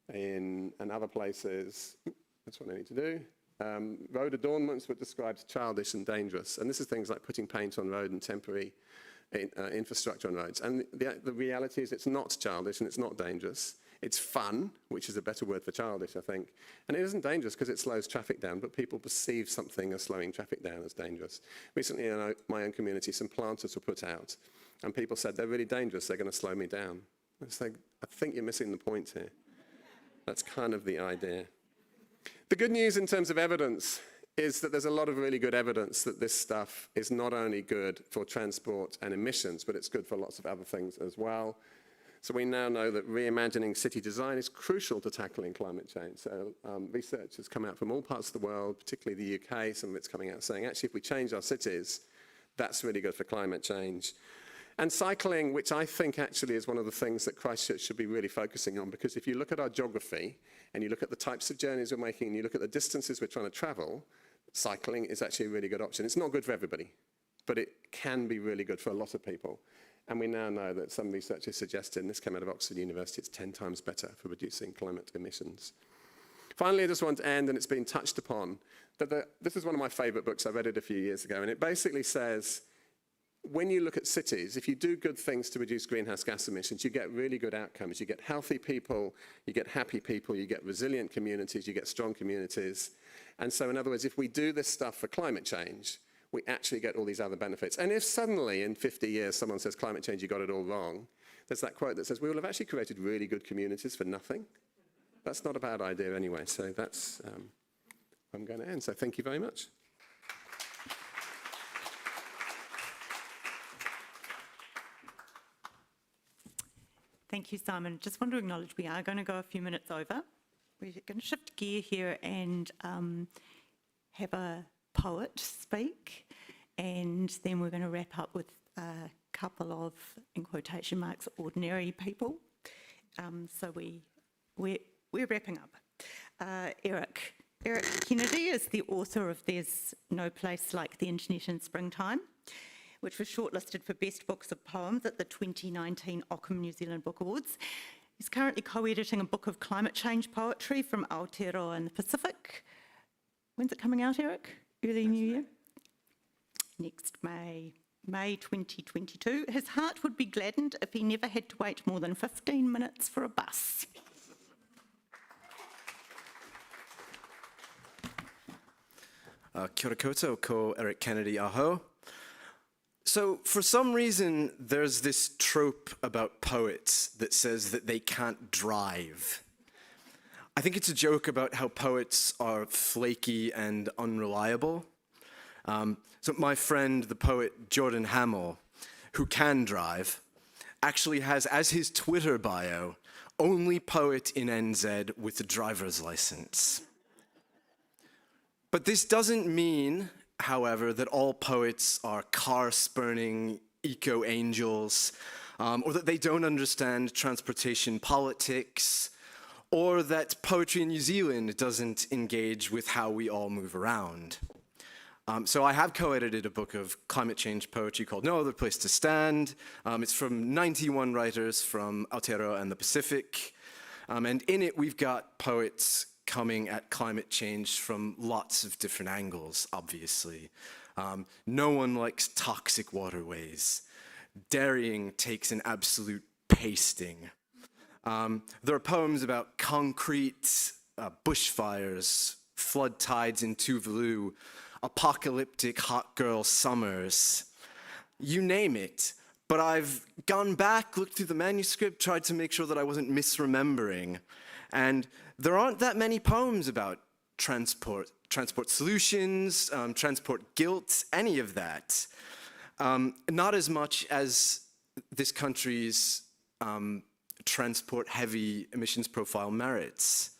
And other places, that's what I need to do. Road adornments were described as childish and dangerous. And this is things like putting paint on road and temporary infrastructure on roads. And the reality is it's not childish and it's not dangerous. It's fun, which is a better word for childish, I think. And it isn't dangerous because it slows traffic down, but people perceive something as slowing traffic down as dangerous. Recently in my own community, some planters were put out, and people said, they're really dangerous, they're going to slow me down. It's like, I think you're missing the point here. That's kind of the idea. The good news in terms of evidence is that there's a lot of really good evidence that this stuff is not only good for transport and emissions, but it's good for lots of other things as well. So we now know that reimagining city design is crucial to tackling climate change. So research has come out from all parts of the world, particularly the UK, some of it's coming out saying, actually, if we change our cities, that's really good for climate change. And cycling, which I think actually is one of the things that Christchurch should be really focusing on, because if you look at our geography and you look at the types of journeys we're making and you look at the distances we're trying to travel, cycling is actually a really good option. It's not good for everybody, but it can be really good for a lot of people. And we now know that some research is suggesting, this came out of Oxford University, it's 10 times better for reducing climate emissions. Finally, I just want to end, and it's been touched upon, that this is one of my favourite books. I read it a few years ago, and it basically says, when you look at cities, if you do good things to reduce greenhouse gas emissions, you get really good outcomes. You get healthy people, you get happy people, you get resilient communities, you get strong communities. And so, in other words, if we do this stuff for climate change, we actually get all these other benefits. And if suddenly in 50 years someone says climate change, you got it all wrong, there's that quote that says, we will have actually created really good communities for nothing. That's not a bad idea anyway. So that's where I'm going to end. So thank you very much. Thank you, Simon. Just want to acknowledge we are going to go a few minutes over. We're going to shift gear here and have a poet speak, and then we're going to wrap up with a couple of, in quotation marks, ordinary people. So we're wrapping up. Erik Kennedy is the author of There's No Place Like the Internet in Springtime, which was shortlisted for Best Books of Poems at the 2019 Ockham New Zealand Book Awards. He's currently co-editing a book of climate change poetry from Aotearoa and the Pacific. When's it coming out, Erik? Early New Year? Next May 2022. His heart would be gladdened if he never had to wait more than 15 minutes for a bus. Kia ora koutou, ko Erik Kennedy aho. So for some reason, there's this trope about poets that says that they can't drive. I think it's a joke about how poets are flaky and unreliable. So my friend, the poet Jordan Hamill, who can drive, actually has as his Twitter bio, only poet in NZ with a driver's license. But this doesn't mean, however, that all poets are car-spurning eco-angels, or that they don't understand transportation politics, or that poetry in New Zealand doesn't engage with how we all move around. So I have co-edited a book of climate change poetry called No Other Place to Stand. It's from 91 writers from Aotearoa and the Pacific. And in it, we've got poets coming at climate change from lots of different angles, obviously. No one likes toxic waterways. Dairying takes an absolute pasting. There are poems about concrete, bushfires, flood tides in Tuvalu, apocalyptic hot girl summers, you name it. But I've gone back, looked through the manuscript, tried to make sure that I wasn't misremembering. And there aren't that many poems about transport solutions, transport guilt, any of that. Not as much as this country's transport heavy emissions profile merits.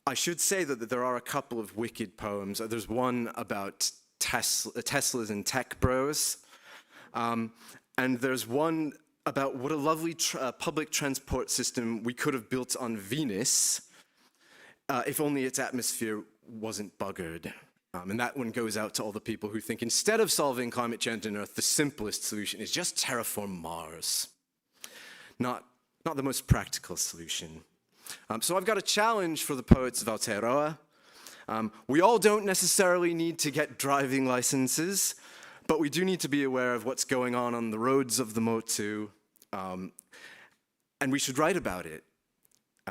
I should say that there are a couple of wicked poems. There's one about Teslas and tech bros. And there's one about what a lovely public transport system we could have built on Venus if only its atmosphere wasn't buggered. And that one goes out to all the people who think instead of solving climate change on Earth, the simplest solution is just terraform Mars. Not the most practical solution. So I've got a challenge for the poets of Aotearoa. We all don't necessarily need to get driving licenses, but we do need to be aware of what's going on the roads of the Motu, and we should write about it.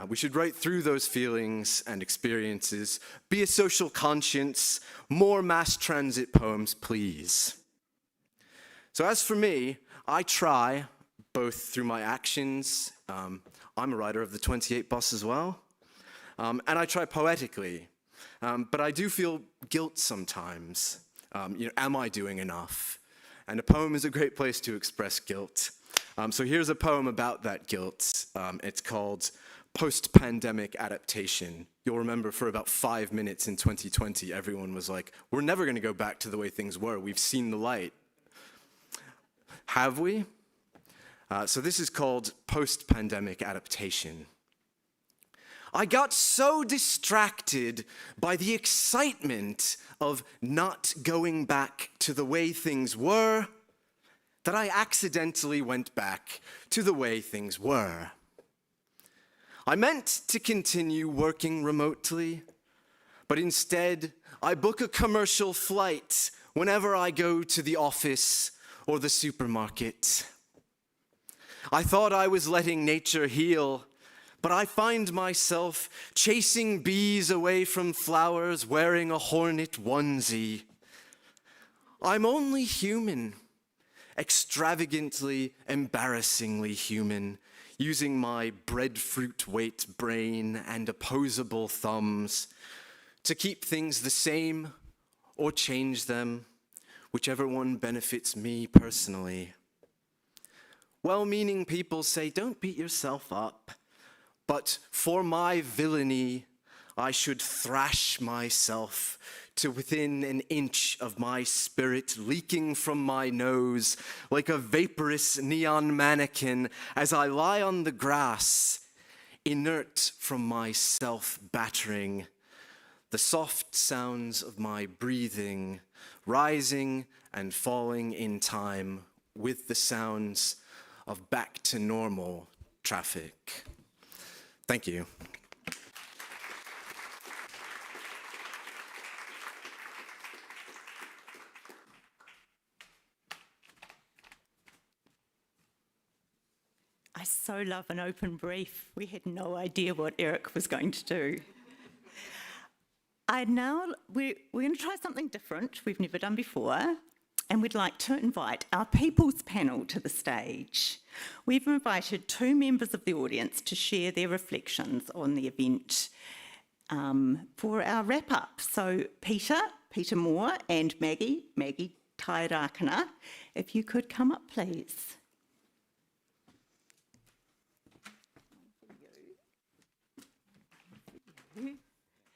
We should write through those feelings and experiences, be a social conscience, more mass transit poems, please. So as for me, I try, both through my actions, I'm a rider of the 28 bus as well, and I try poetically, but I do feel guilt sometimes. Am I doing enough? And a poem is a great place to express guilt. So here's a poem about that guilt. It's called Post-Pandemic Adaptation. You'll remember for about 5 minutes in 2020, everyone was like, we're never going to go back to the way things were. We've seen the light. Have we? So this is called Post-Pandemic Adaptation. I got so distracted by the excitement of not going back to the way things were that I accidentally went back to the way things were. I meant to continue working remotely, but instead I book a commercial flight whenever I go to the office or the supermarket. I thought I was letting nature heal, but I find myself chasing bees away from flowers wearing a hornet onesie. I'm only human, extravagantly, embarrassingly human, using my breadfruit weight brain and opposable thumbs to keep things the same or change them, whichever one benefits me personally. Well-meaning people say, don't beat yourself up, but for my villainy, I should thrash myself to within an inch of my spirit leaking from my nose like a vaporous neon mannequin as I lie on the grass, inert from my self-battering, the soft sounds of my breathing rising and falling in time with the sounds of back to normal traffic. Thank you. I so love an open brief. We had no idea what Erik was going to do. We're going to try something different we've never done before, and we'd like to invite our People's Panel to the stage. We've invited 2 members of the audience to share their reflections on the event for our wrap-up. So Peter Moore and Maggy Rakena, if you could come up, please.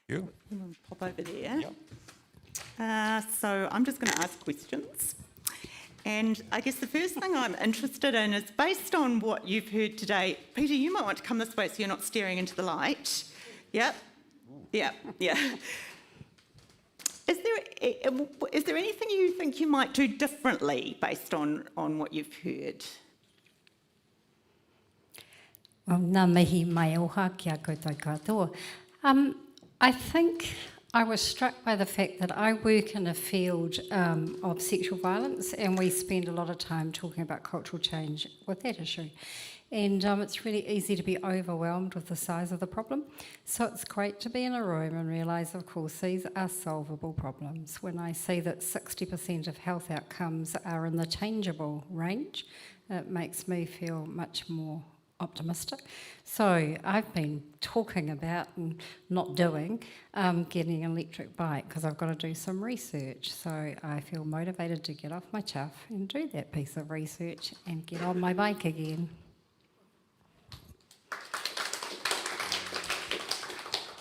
You. Pop over there. Yep. So I'm just going to ask questions. And I guess the first thing I'm interested in is based on what you've heard today. Peter, you might want to come this way so you're not staring into the light. Yep. Yeah. Is there anything you think you might do differently based on what you've heard? Nā mihi mai oha kia koutou katoa. I think I was struck by the fact that I work in a field of sexual violence, and we spend a lot of time talking about cultural change with that issue. And it's really easy to be overwhelmed with the size of the problem. So it's great to be in a room and realise, of course, these are solvable problems. When I see that 60% of health outcomes are in the changeable range, it makes me feel much more optimistic. So I've been talking about and not doing getting an electric bike because I've got to do some research. So I feel motivated to get off my chuff and do that piece of research and get on my bike again.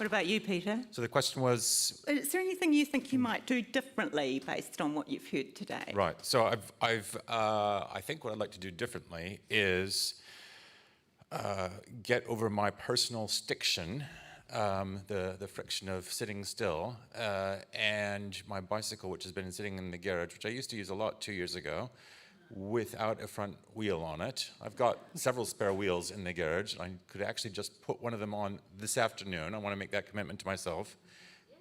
What about you, Peter? So the question was, Is there anything you think you might do differently based on what you've heard today? right, so I think what I'd like to do differently is get over my personal stiction, the friction of sitting still, and my bicycle, which has been sitting in the garage, which I used to use a lot 2 years ago, without a front wheel on it. I've got several spare wheels in the garage. I could actually just put one of them on this afternoon. I want to make that commitment to myself,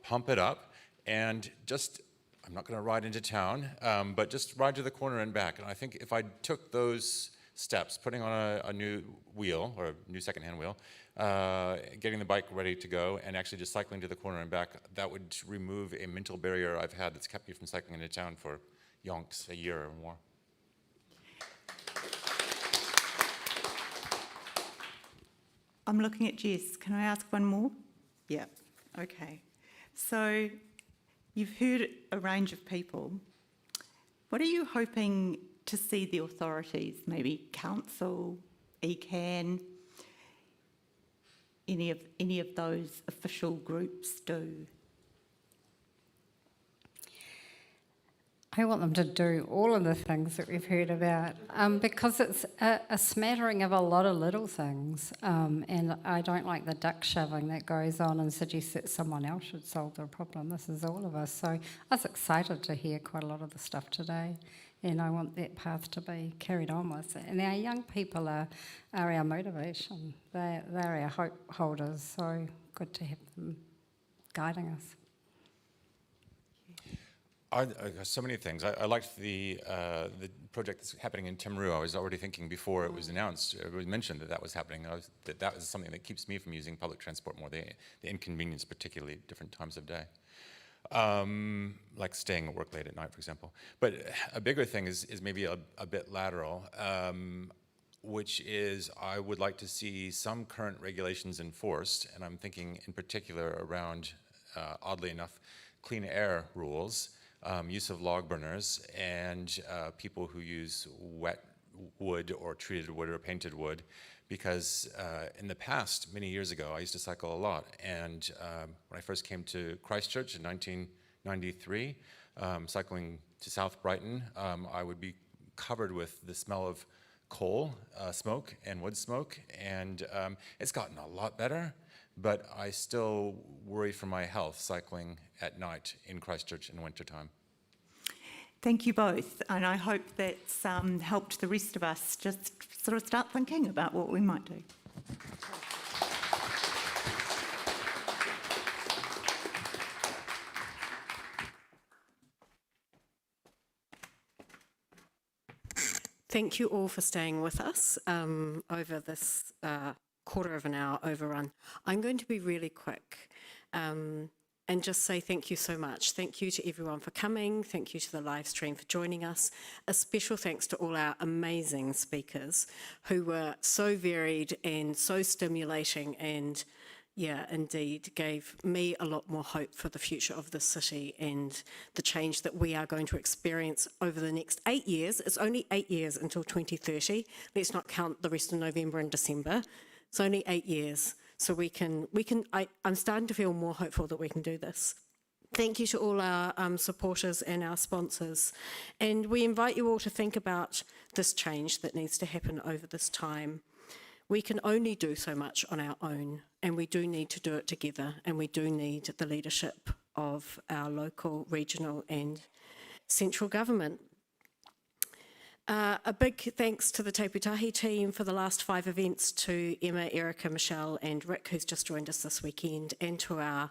pump it up, and just, I'm not going to ride into town, but just ride to the corner and back. And I think if I took those steps, putting on a new wheel, or a new secondhand wheel, getting the bike ready to go, and actually just cycling to the corner and back, that would remove a mental barrier I've had that's kept me from cycling into town for yonks, a year or more. I'm looking at Jess. Can I ask one more? Yeah, okay. So you've heard a range of people. What are you hoping to see the authorities, maybe council, ECAN, any of those official groups do? I want them to do all of the things that we've heard about because it's a smattering of a lot of little things, and I don't like the duck shoving that goes on and suggests that someone else should solve the problem. This is all of us. So I was excited to hear quite a lot of the stuff today, and I want that path to be carried on with. And our young people are our motivation. They're our hope holders, so good to have them guiding us. So many things. I liked the project that's happening in Timaru. I was already thinking before it was announced, it was mentioned that was happening. That was something that keeps me from using public transport more, the inconvenience, particularly at different times of day. Like staying at work late at night, for example. But a bigger thing is maybe a bit lateral, which is I would like to see some current regulations enforced, and I'm thinking in particular around, oddly enough, clean air rules. Use of log burners, and people who use wet wood or treated wood or painted wood, because in the past, many years ago, I used to cycle a lot, and when I first came to Christchurch in 1993, cycling to South Brighton, I would be covered with the smell of coal smoke and wood smoke, and it's gotten a lot better, but I still worry for my health cycling at night in Christchurch in wintertime. Thank you both, and I hope that's helped the rest of us just sort of start thinking about what we might do. Thank you all for staying with us over this quarter of an hour overrun. I'm going to be really quick and just say thank you so much. Thank you to everyone for coming. Thank you to the live stream for joining us. A special thanks to all our amazing speakers who were so varied and so stimulating, and yeah, indeed gave me a lot more hope for the future of the city and the change that we are going to experience over the next 8 years. It's only 8 years until 2030. Let's not count the rest of November and December. It's only 8 years. So I'm starting to feel more hopeful that we can do this. Thank you to all our supporters and our sponsors. And we invite you all to think about this change that needs to happen over this time. We can only do so much on our own, and we do need to do it together, and we do need the leadership of our local, regional and central government. A big thanks to the Te Pūtahi team for the last 5 events, to Emma, Erika, Michele and Rick, who's just joined us this weekend, and to our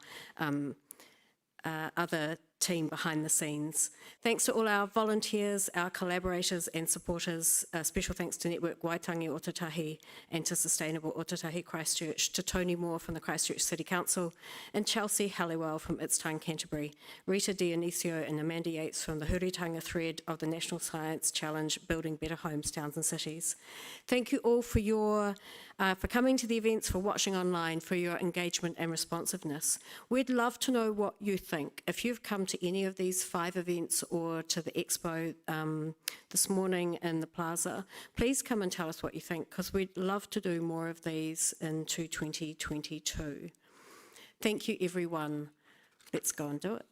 other team behind the scenes. Thanks to all our volunteers, our collaborators and supporters. Special thanks to Network Waitangi Ōtautahi and to Sustainable Ōtautahi Christchurch, to Tony Moore from the Christchurch City Council and Chelsea Halliwell from It's Time Canterbury, Rita Dionisio and Amanda Yates from the Huritanga thread of the National Science Challenge, Building Better Homes, Towns and Cities. Thank you all for coming to the events, for watching online, for your engagement and responsiveness. We'd love to know what you think. If you've come to any of these 5 events or to the expo this morning in the plaza, please come and tell us what you think, because we'd love to do more of these into 2022. Thank you, everyone. Let's go and do it.